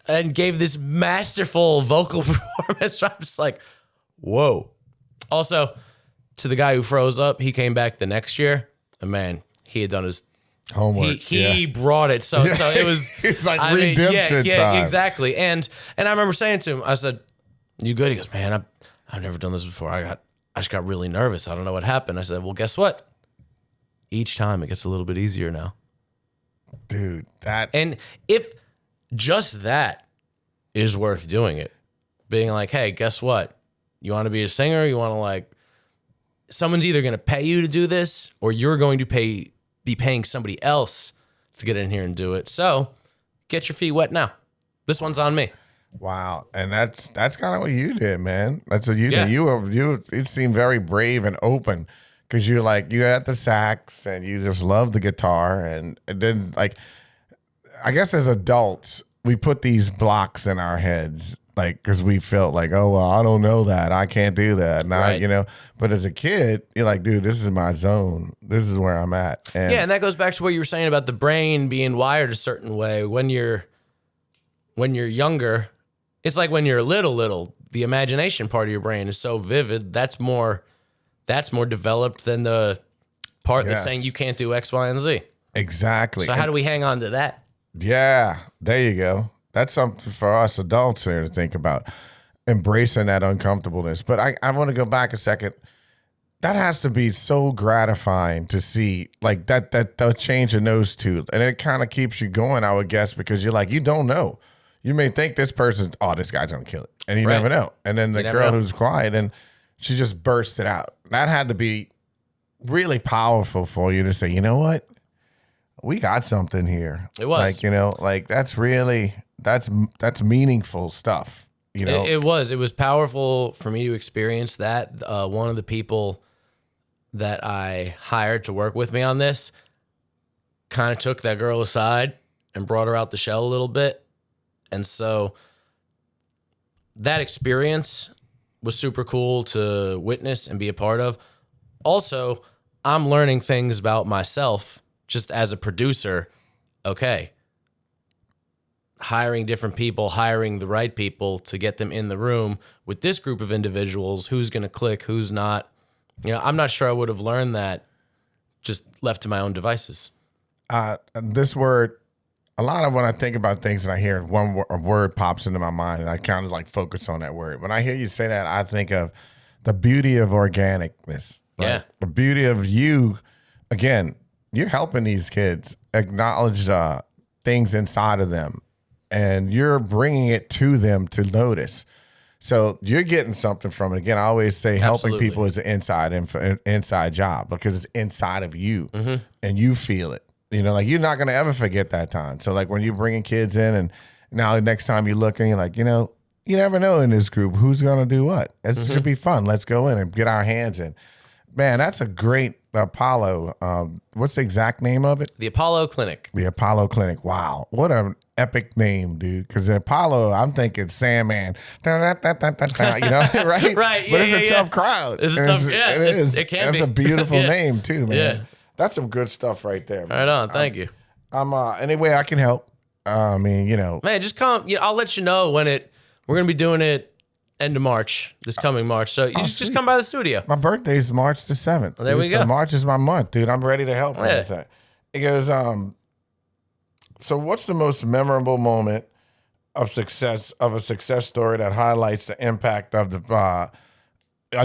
D: and gave this masterful vocal performance. So I'm just like, whoa. Also, to the guy who froze up, he came back the next year, and man, he had done his
B: homework.
D: He brought it. So it was.
B: It's like redemption time.
D: Exactly. And I remember saying to him, I said, "You good?" He goes, "Man, I've never done this before. I just got really nervous. I don't know what happened." I said, "Well, guess what? Each time it gets a little bit easier now,
B: dude."
D: And if just that is worth doing it, being like, "Hey, guess what? You want to be a singer? You want to like." Someone's either going to pay you to do this, or you're going to be paying somebody else to get in here and do it. So get your feet wet now. This one's on me.
B: Wow, and that's kind of what you did, man. That's what you did. You seemed very brave and open because you had the sax and you just love the guitar, and then like I guess as adults we put these blocks in our heads. Like, because we felt like, oh, well, I don't know that. I can't do that. Now,
D: right.
B: But as a kid, you're like, dude, this is my zone. This is where I'm at.
D: And that goes back to what you were saying about the brain being wired a certain way. When you're younger, it's like when you're little, the imagination part of your brain is so vivid. That's more developed than the part that's saying you can't do X, Y, and Z.
B: Exactly.
D: So how do we hang on to that?
B: Yeah, there you go. That's something for us adults here to think about, embracing that uncomfortableness. But I want to go back a second. That has to be so gratifying to see, like that change in those two. And it kind of keeps you going, I would guess, because you're like, you don't know. You may think this person, this guy's going to kill it. And you never know. And then the girl who's quiet, and she just burst it out. That had to be really powerful for you to say, you know what? We got something here.
D: It was.
B: Like, that's really... That's meaningful stuff,
D: It was powerful for me to experience that. One of the people that I hired to work with me on this kind of took that girl aside and brought her out the shell a little bit. And so that experience was super cool to witness and be a part of. Also, I'm learning things about myself just as a producer. Okay. Hiring different people, hiring the right people to get them in the room with this group of individuals, who's going to click, who's not. I'm not sure I would have learned that just left to my own devices.
B: This word, a lot of when I think about things and I hear a word pops into my mind and I kind of like focus on that word. When I hear you say that, I think of the beauty of organicness. Right?
D: Yeah.
B: The beauty of you, again, you're helping these kids acknowledge things inside of them. And you're bringing it to them to notice. So you're getting something from it. Again, I always say helping people is an inside job because it's inside of you and you feel it. Like you're not going to ever forget that time. So like when you're bringing kids in and now next time you look and you're like, you never know in this group who's going to do what. It should be fun. Let's go in and get our hands in. Man, that's a great Apollo. What's the exact name of it?
D: The Apollo Clinic.
B: The Apollo Clinic. Wow. What an epic name, dude. Because the Apollo, I'm thinking Sandman. Right?
D: Right.
B: But it's a tough crowd.
D: It's a tough,
B: it is.
D: It can be.
B: That's a beautiful name, too, man.
D: Yeah.
B: That's some good stuff right there, man.
D: Right on. Thank you.
B: I'm any way I can help. Man,
D: just come. I'll let you know when we're going to be doing it. End of March, this coming March. So you just come by the studio.
B: My birthday's March the 7th.
D: Well, there we go.
B: So March is my month, dude. I'm ready to help. It goes, so what's the most memorable moment of a success story that highlights the impact of the.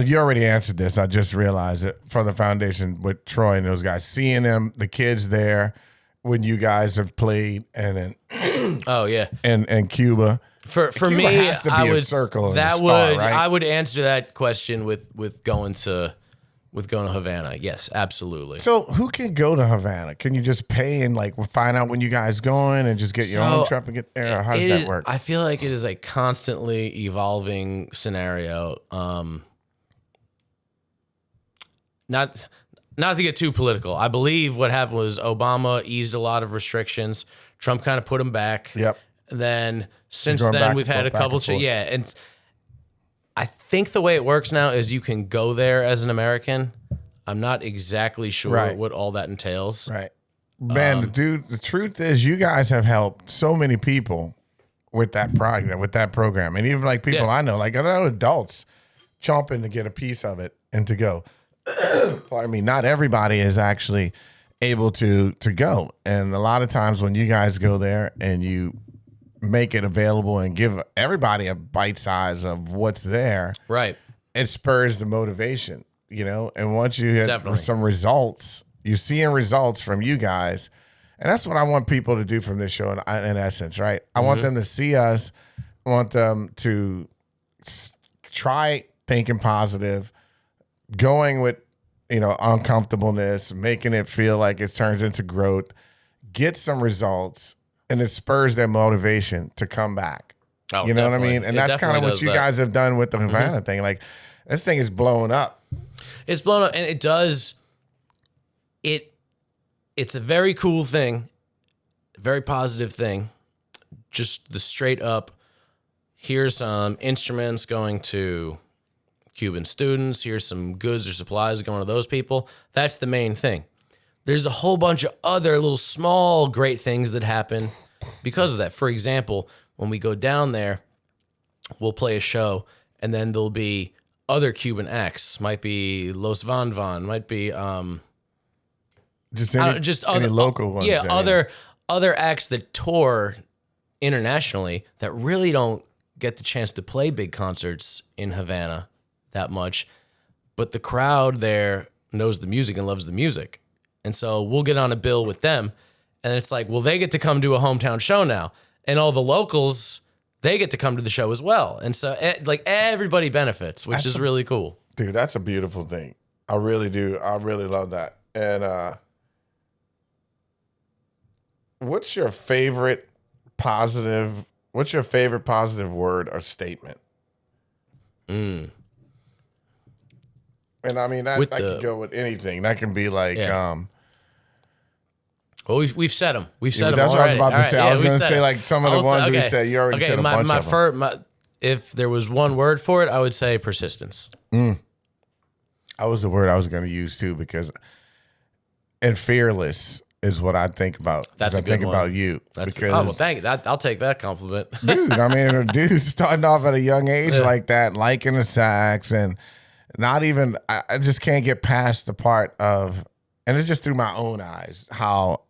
B: You already answered this. I just realized it for the foundation with Troy and those guys. Seeing them, the kids there when you guys have played, and then
D: Oh yeah.
B: and Cuba.
D: For
B: Cuba
D: me,
B: has to be
D: I
B: a
D: would
B: circle and a
D: that
B: star,
D: would
B: right?
D: I would answer that question with going to Havana. Yes, absolutely.
B: So who can go to Havana? Can you just pay and like find out when you guys going and just get your own trip and get there? Or how does that work?
D: I feel like it is a constantly evolving scenario. Not to get too political. I believe what happened was Obama eased a lot of restrictions. Trump kind of put them back.
B: Yep.
D: And then since
B: Going
D: then
B: back
D: we've
B: and
D: had a
B: forth, back
D: couple.
B: and forth.
D: Yeah, and I think the way it works now is you can go there as an American. I'm not exactly sure
B: Right.
D: what all that entails.
B: Right. Man, dude, the truth is you guys have helped so many people with that program. And even like people
D: Yeah.
B: I know adults chomping to get a piece of it and to go. Pardon me, not everybody is actually able to go. And a lot of times when you guys go there and you make it available and give everybody a bite size of what's there,
D: Right.
B: it spurs the motivation, and once you hit
D: Definitely.
B: some results, you're seeing results from you guys, and that's what I want people to do from this show in essence, right? I want them to see us. I want them to try thinking positive, going with uncomfortableness, making it feel like it turns into growth, get some results, and it spurs their motivation to come back.
D: Oh,
B: You know what I
D: definitely.
B: mean? And
D: It
B: that's kind of
D: definitely
B: what
D: does
B: you
D: that.
B: guys have done with the Havana thing. Like, this thing is blowing up.
D: It's blown up, and it does. It's a very cool thing, very positive thing. Just the straight up. Here's some instruments going to Cuban students. Here's some goods or supplies going to those people. That's the main thing. There's a whole bunch of other little small great things that happen because of that. For example, when we go down there, we'll play a show, and then there'll be other Cuban acts. Might be Los Van Van, might be
B: Just any local ones.
D: yeah, other acts that tour internationally that really don't get the chance to play big concerts in Havana that much, but the crowd there knows the music and loves the music. And so we'll get on a bill with them, and it's like, well, they get to come do a hometown show now, and all the locals, they get to come to the show as well. And so like everybody benefits, which is really cool.
B: Dude, that's a beautiful thing. I really do. I really love that. And what's your favorite positive word or statement? And I mean, that could go with anything. That can be like,
D: Well, we've said them. We've said them
B: that's what I was
D: already.
B: about to
D: All right,
B: say. I was
D: we
B: going to
D: said
B: say
D: them.
B: like some of the ones we said. You already said a bunch of them.
D: If there was one word for it, I would say persistence.
B: That was the word I was going to use too, and fearless is what I think about.
D: That's
B: I
D: a good
B: think
D: one.
B: about you.
D: Thank you. I'll take that compliment.
B: Dude, I mean, a dude starting off at a young age like that, liking the sax, and not even, I just can't get past the part of, and it's just through my own eyes, how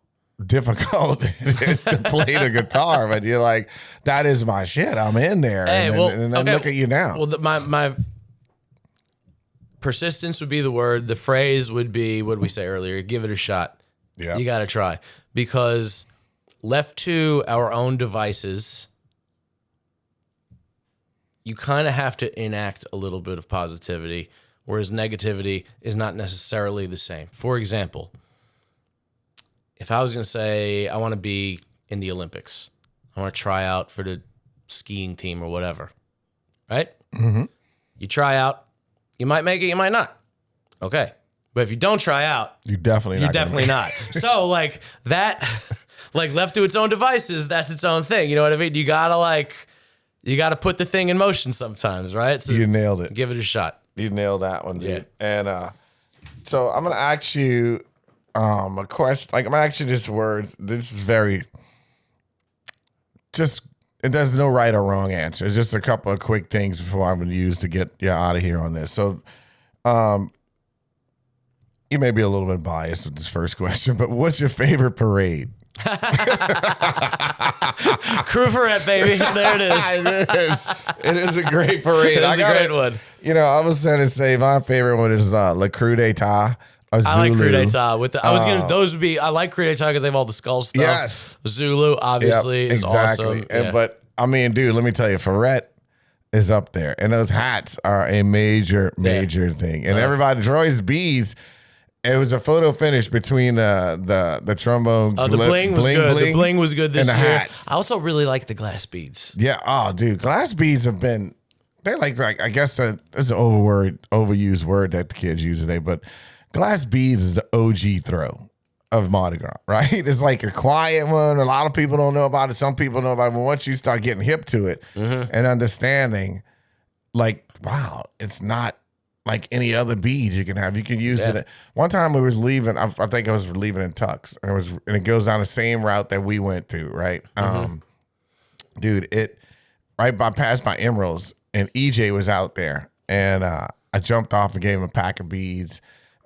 B: difficult it is to play the guitar. But you're like, that is my shit. I'm in there.
D: Hey,
B: and then look at you now.
D: Well, my persistence would be the word. The phrase would be, what did we say earlier? Give it a shot.
B: Yeah.
D: You got to try. Because left to our own devices, you kind of have to enact a little bit of positivity, whereas negativity is not necessarily the same. For example, if I was going to say I want to be in the Olympics, I want to try out for the skiing team or whatever, right? Mm-hmm. You try out, you might make it, you might not. Okay. But if you don't try out,
B: You're definitely
D: not. So like that, like left to its own devices, that's its own thing. You know what I mean? You gotta put the thing in motion sometimes, right? So
B: You nailed it.
D: give it a shot.
B: You nailed that one, dude.
D: Yeah.
B: And so I'm gonna ask you a question. Like I'm gonna ask you this word. This is very there's no right or wrong answer. It's just a couple of quick things before I'm gonna use to get you out of here on this. So you may be a little bit biased with this first question, but what's your favorite parade?
D: Crew Ferret, baby. There it is.
B: It is a great parade.
D: It is a great one.
B: You know, I was going to say my favorite one is La Crue d'Etat.
D: I like Crew d'Etat. I like Crew d'Etat because they have all the skull stuff.
B: Yes.
D: Zulu, obviously, is awesome.
B: But, I mean, dude, let me tell you, Ferret is up there. And those hats are a major thing. And everybody, Troy's beads, it was a photo finish between the trombone.
D: The bling was good. The bling was good this
B: and the
D: year.
B: hats.
D: I also really like the glass beads.
B: Yeah. Oh, dude, glass beads have been. They're like I guess that's an overused word that the kids use today. But glass beads is the OG throw of Mardi Gras, right? It's like a quiet one. A lot of people don't know about it. Some people know about it. But once you start getting hip to it and understanding, like, wow, it's not like any other bead you can have. You can use it. One time we was leaving, I think I was leaving in Tux, and it goes down the same route that we went to, right? Dude, I passed by Emeralds, and EJ was out there, and I jumped off and gave him a pack of beads,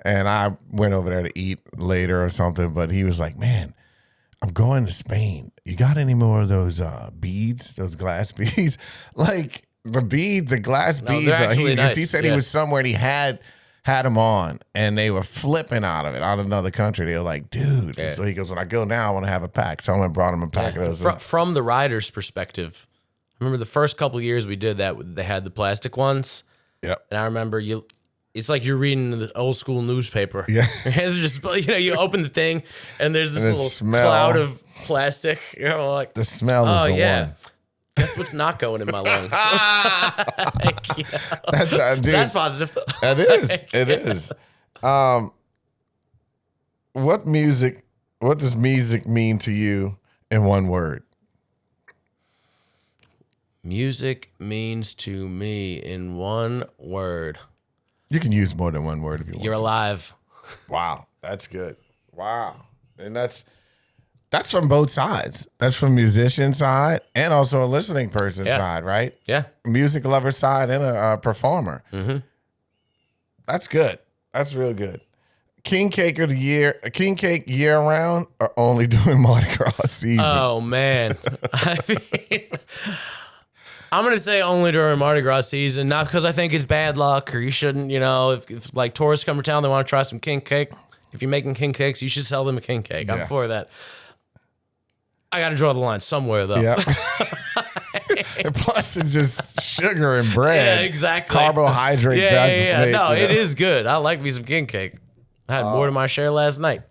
B: and I went over there to eat later or something, but he was like, man, I'm going to Spain. You got any more of those beads, those glass beads? Like, the glass beads.
D: Nice.
B: He said he was somewhere and he had them on and they were flipping out of another country. They were like, dude. Yeah. So he goes, when I go now, I want to have a pack. So I went and brought him a pack of those.
D: From the rider's perspective, I remember the first couple of years we did that, they had the plastic ones.
B: Yep.
D: And I remember it's like you're reading the old school newspaper.
B: Yeah.
D: Your hands are just, you open the thing and there's this little
B: smell.
D: Cloud of plastic. You're like,
B: the smell is the one.
D: Guess what's not going in my lungs? That's positive.
B: That is. It is. What does music mean to you in one word?
D: Music means to me in one word.
B: You can use more than one word if you want.
D: You're alive.
B: Wow. That's good. Wow. And that's from both sides. That's from musician side and also a listening person side, right?
D: Yeah.
B: Music lover side and a performer. Mm-hmm. That's good. That's real good. King cake of the year, king cake year round, or only doing Mardi Gras season?
D: Oh man. I mean, I'm gonna say only during Mardi Gras season, not because I think it's bad luck or you shouldn't. If like tourists come to town, they want to try some king cake. If you're making king cakes, you should sell them a king cake. I'm for that. I got to draw the line somewhere, though.
B: Yeah. Plus, it's just sugar and bread.
D: Yeah, exactly.
B: Carbohydrate.
D: Yeah. No, it is good. I like me some king cake. I had more than my share last night.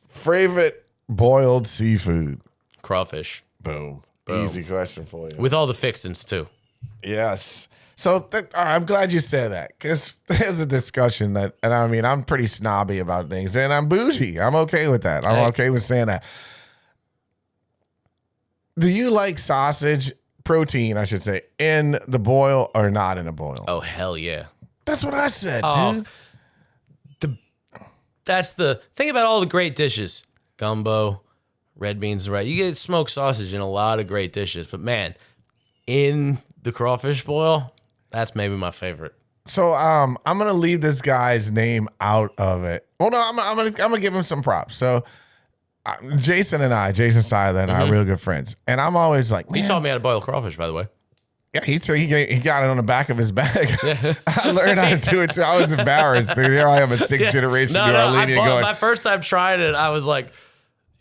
B: Favorite boiled seafood?
D: Crawfish.
B: Boom. Easy question for you.
D: With all the fixings, too.
B: Yes. So I'm glad you said that because there's a discussion and I mean, I'm pretty snobby about things and I'm bougie. I'm okay with that. I'm okay with saying that. Do you like sausage, protein, I should say, in the boil or not in a boil?
D: Oh, hell yeah.
B: That's what I said, dude.
D: That's the thing about all the great dishes. Gumbo, red beans, right? You get smoked sausage in a lot of great dishes. But, man, in the crawfish boil, that's maybe my favorite.
B: So I'm going to leave this guy's name out of it. Well, no, I'm gonna give him some props. So Jason Seiler and I are real good friends. And I'm always like, man.
D: He taught me how to boil crawfish, by the way.
B: Yeah, he got it on the back of his bag. I learned how to do it too. I was embarrassed, dude. Here I am, a sixth generation New Orleanian going.
D: My first time trying it, I was like,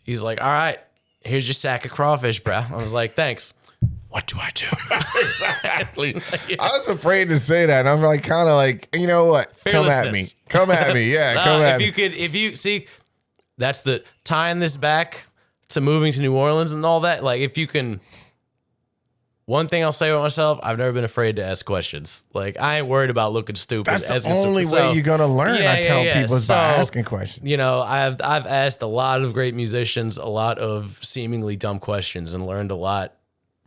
D: he's like, all right, here's your sack of crawfish, bro. I was like, thanks. What do I do?
B: Exactly. I was afraid to say that. And I'm like, kind of like, you know what? Come at me. Come at me. Yeah, come at me.
D: If you see, that's the tying this back to moving to New Orleans and all that. Like, if you can, one thing I'll say about myself, I've never been afraid to ask questions. Like, I ain't worried about looking stupid.
B: That's the only way you're going to learn, I tell people, is by asking questions.
D: You know, I've asked a lot of great musicians a lot of seemingly dumb questions and learned a lot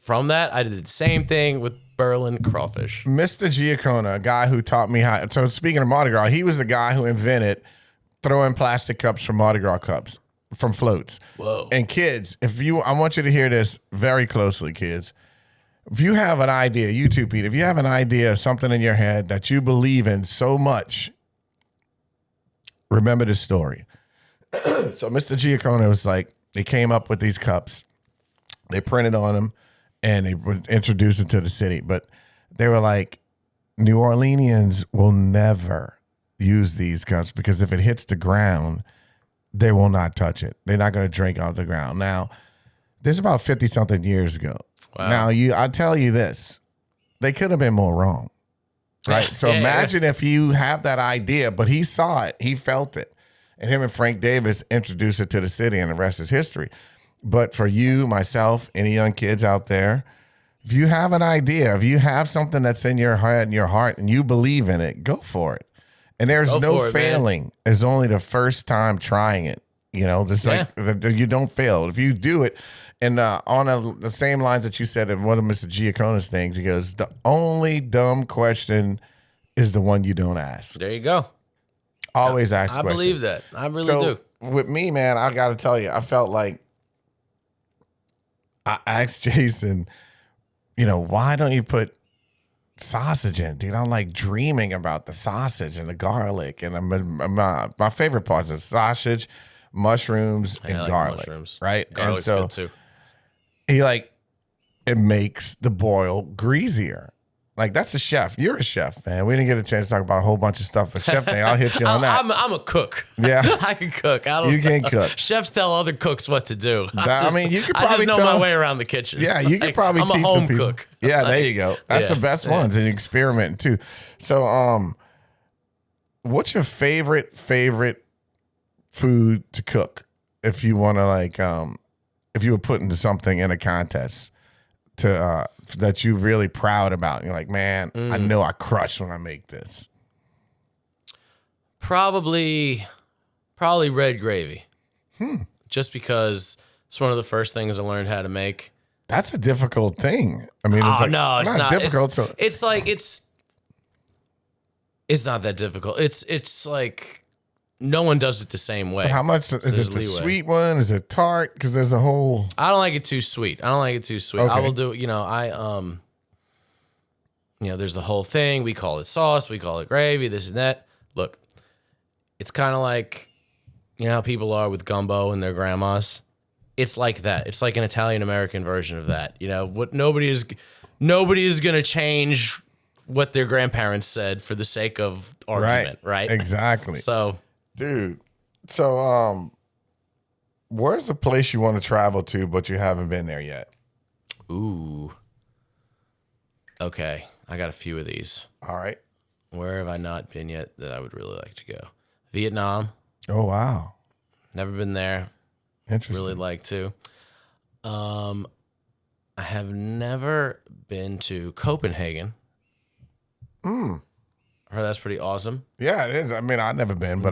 D: from that. I did the same thing with Berlin crawfish.
B: Mr. Giacona, a guy who taught me how. So speaking of Mardi Gras, he was the guy who invented throwing plastic cups from Mardi Gras cups, from floats.
D: Whoa.
B: And kids, I want you to hear this very closely, kids. If you have an idea, you too, Pete, if you have an idea of something in your head that you believe in so much, remember this story. So Mr. Giacona was like, They came up with these cups. They printed on them, and they would introduce it to the city. But they were like, New Orleanians will never use these cups because if it hits the ground, they will not touch it. They're not going to drink off the ground. Now, this is about 50-something years ago. Wow. Now, I tell you this, they could have been more wrong, right? So imagine if you have that idea, but he saw it, he felt it, and him and Frank Davis introduced it to the city, and the rest is history. But for you, myself, any young kids out there, if you have an idea, if you have something that's in your head and your heart and you believe in it, go for it. And there's no failing. Man. It's only the first time trying it. You know, just like you don't fail. If you do it, and on the same lines that you said in one of Mr. Giacona's things, he goes, the only dumb question is the one you don't ask.
D: There you go.
B: Always ask
D: questions. I believe that. I really do.
B: With me, man, I got to tell you, I felt like I asked Jason, you know, why don't you put sausage in, dude? I'm like dreaming about the sausage and the garlic, and my favorite parts are sausage, mushrooms, and garlic. Mushrooms. Right?
D: Garlic's
B: and so
D: good too.
B: He it makes the boil greasier. Like, that's a chef. You're a chef, man. We didn't get a chance to talk about a whole bunch of stuff, but chef thing, I'll hit you on that.
D: I'm a cook.
B: Yeah.
D: I can cook.
B: You can cook.
D: Chefs tell other cooks what to do.
B: You could probably
D: know my way around the kitchen.
B: Yeah, you could probably teach
D: I'm a home
B: some people.
D: cook.
B: Yeah, there you go. That's the best ones, and experimenting too. So, what's your favorite food to cook? If you want to if you were put into something in a contest to that you're really proud about, you're like, man, I know I crush when I make this.
D: Probably red gravy. Just because it's one of the first things I learned how to make.
B: That's a difficult thing. I mean,
D: it's not
B: difficult.
D: It's not that difficult. It's like no one does it the same way.
B: But how much is it? The sweet one? Is it tart? Because there's a whole.
D: I don't like it too sweet. Okay. I will do. There's the whole thing. We call it sauce. We call it gravy. This and that. Look, it's kind of like, how people are with gumbo and their grandmas. It's like that. It's like an Italian American version of that. What nobody is gonna change what their grandparents said for the sake of argument, right?
B: Exactly.
D: So,
B: dude, where's a place you want to travel to, but you haven't been there yet?
D: Ooh. Okay, I got a few of these.
B: All right.
D: Where have I not been yet that I would really like to go? Vietnam.
B: Oh, wow.
D: Never been there.
B: Interesting.
D: Really like to. I have never been to Copenhagen. I heard that's pretty awesome.
B: Yeah, it is. I mean, I've never been, but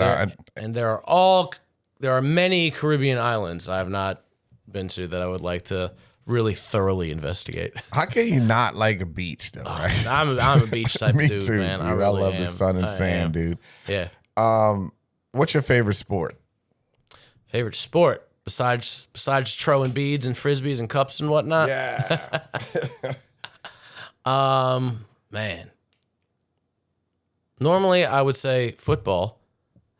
D: there are many Caribbean islands I have not been to that I would like to really thoroughly investigate.
B: How can you not like a beach, though? Right?
D: I'm a beach type
B: Me
D: dude,
B: too,
D: man.
B: Dude.
D: I really
B: love
D: am.
B: the sun and sand, dude.
D: Yeah.
B: What's your favorite sport?
D: Favorite sport besides throwing beads and frisbees and cups and whatnot?
B: Yeah.
D: Man. Normally, I would say football.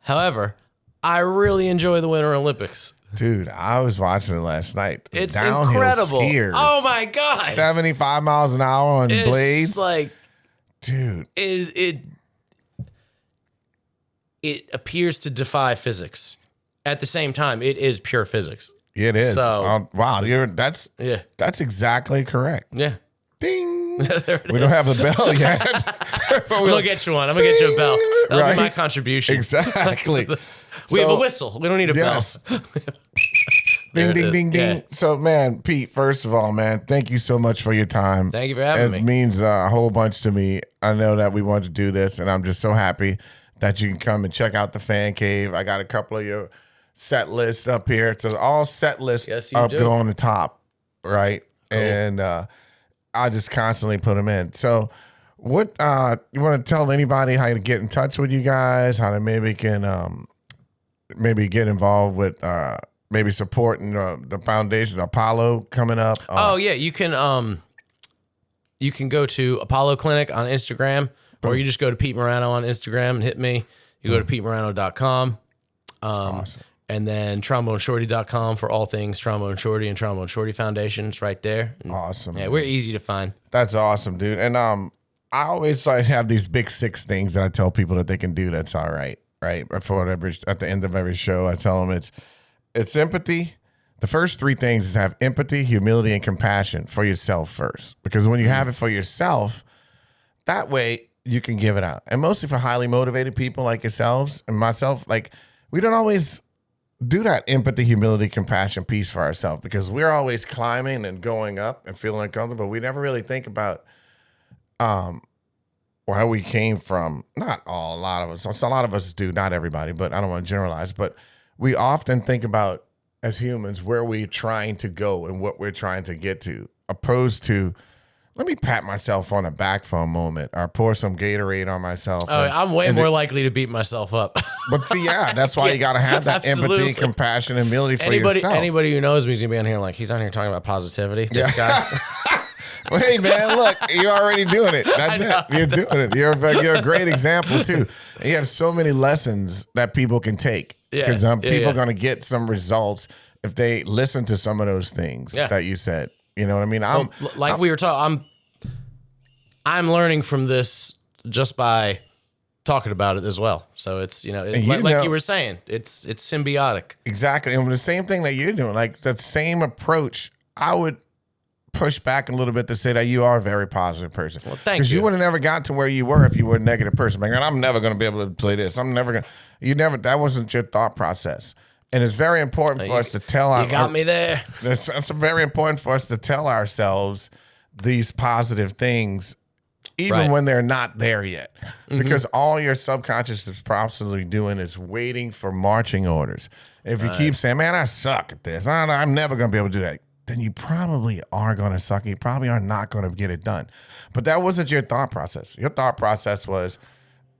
D: However, I really enjoy the Winter Olympics.
B: Dude, I was watching it last night.
D: It's
B: downhill
D: incredible.
B: Skiers,
D: oh my God.
B: 75 miles an hour on blades.
D: It's like,
B: dude.
D: It appears to defy physics. At the same time, it is pure physics.
B: It is.
D: So,
B: wow, that's exactly correct.
D: Yeah.
B: Ding. We don't have a bell yet.
D: We'll get you one. I'm going to get you a bell. That'll be my contribution.
B: Exactly.
D: We have a whistle. We don't need a bell.
B: Ding, ding, ding, ding. Yeah. So, man, Pete, first of all, man, thank you so much for your time.
D: Thank you for having me.
B: It means a whole bunch to me. I know that we want to do this, and I'm just so happy that you can come and check out the fan cave. I got a couple of your set lists up here. So all set lists up go on the top, right? Cool. And I just constantly put them in. So what you want to tell anybody how to get in touch with you guys, how to maybe can maybe get involved with maybe supporting the foundation, Apollo coming up?
D: You can go to Apollo Clinic on Instagram, or you just go to Pete Murano on Instagram and hit me. You go to PeteMurano.com.
B: Awesome.
D: And then TromboneShorty.com for all things Trombone Shorty and Trombone Shorty Foundations right there. And
B: Awesome.
D: yeah,
B: man.
D: we're easy to find.
B: That's awesome, dude. And I always like have these big 6 things that I tell people that they can do that's all right, right? For whatever, at the end of every show, I tell them it's empathy. The first 3 things is have empathy, humility, and compassion for yourself first. Because when you have it for yourself, that way you can give it out. And mostly for highly motivated people like yourselves and myself, like we don't always do that empathy, humility, compassion piece for ourselves because we're always climbing and going up and feeling uncomfortable. We never really think about where we came from. Not all, a lot of us. A lot of us do, not everybody, but I don't want to generalize. But we often think about, as humans, where we're trying to go and what we're trying to get to, opposed to, let me pat myself on the back for a moment or pour some Gatorade on myself.
D: Oh, I'm way more likely to beat myself up.
B: But see, yeah, that's why you got to have that empathy, compassion, and humility for yourself.
D: Anybody who knows me is going to be on here like, he's on here talking about positivity. This guy.
B: Well, hey, man, look, you're already doing it. That's it. You're doing it. You're a great example, too. And you have so many lessons that people can take because people are going to get some results if they listen to some of those things that you said. You know what I mean?
D: We were talking, I'm learning from this just by talking about it as well. So it's, like you were saying, it's symbiotic.
B: Exactly. And the same thing that you're doing, like that same approach, I would push back a little bit to say that you are a very positive person.
D: Well, thank you.
B: Because you would have never gotten to where you were if you were a negative person. Like, I'm never going to be able to play this. That wasn't your thought process. And it's very important for us to tell
D: you got me there.
B: That's very important for us to tell ourselves these positive things, even when they're not there yet. Because all your subconscious is possibly doing is waiting for marching orders. If you keep saying, man, I suck at this, I'm never going to be able to do that, then you probably are going to suck. You probably are not going to get it done. But that wasn't your thought process. Your thought process was,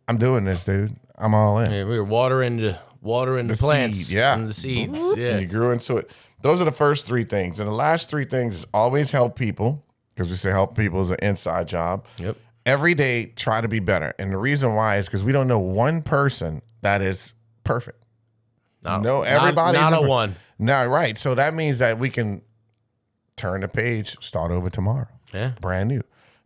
B: I'm doing this, dude. I'm all in.
D: Yeah, we were watering the plants,
B: seed, yeah,
D: and the seeds,
B: and you grew into it. Those are the first 3 things, and the last 3 things is always help people, because we say help people is an inside job.
D: Yep.
B: Every day, try to be better, and the reason why is because we don't know one person that is perfect. No, everybody's
D: not a one.
B: No, right. So that means that we can turn the page, start over tomorrow.
D: Yeah,
B: brand new.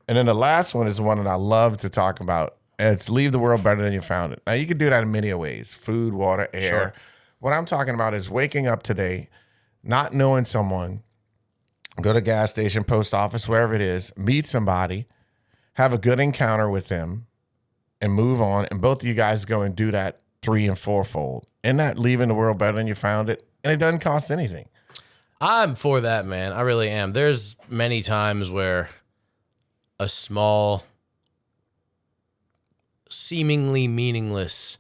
B: And then the last one is the one that I love to talk about. It's leave the world better than you found it. Now, you can do that in many ways. Food, water, air. Sure. What I'm talking about is waking up today, not knowing someone, go to gas station, post office, wherever it is, meet somebody, have a good encounter with them, and move on. And both of you guys go and do that 3- and 4-fold. Isn't that leaving the world better than you found it? And it doesn't cost anything.
D: I'm for that, man. I really am. There's many times where a small, seemingly meaningless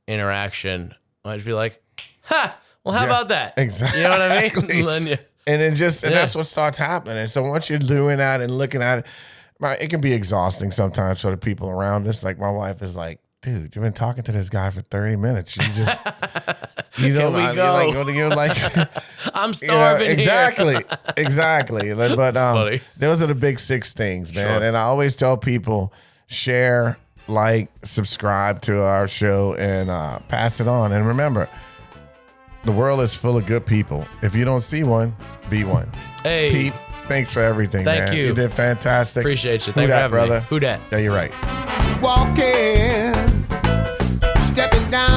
D: interaction might just be like, ha, well, how about that?
B: Exactly.
D: You know what I mean?
B: And that's what starts happening. And so once you're doing that and looking at it, it can be exhausting sometimes for the people around us. Like my wife is like, dude, you've been talking to this guy for 30 minutes. You just, you're like,
D: I'm starving.
B: Exactly. But
D: funny.
B: Those are the big 6 things, man.
D: Sure.
B: And I always tell people, share, like, subscribe to our show, and pass it on. And remember, the world is full of good people. If you don't see one, be one.
D: Hey,
B: Pete, thanks for everything, man.
D: Thank you.
B: You did fantastic.
D: Appreciate you.
B: Who
D: Thanks for
B: dat,
D: having
B: brother?
D: me. Who dat?
B: Yeah, you're right.
E: Walking, stepping down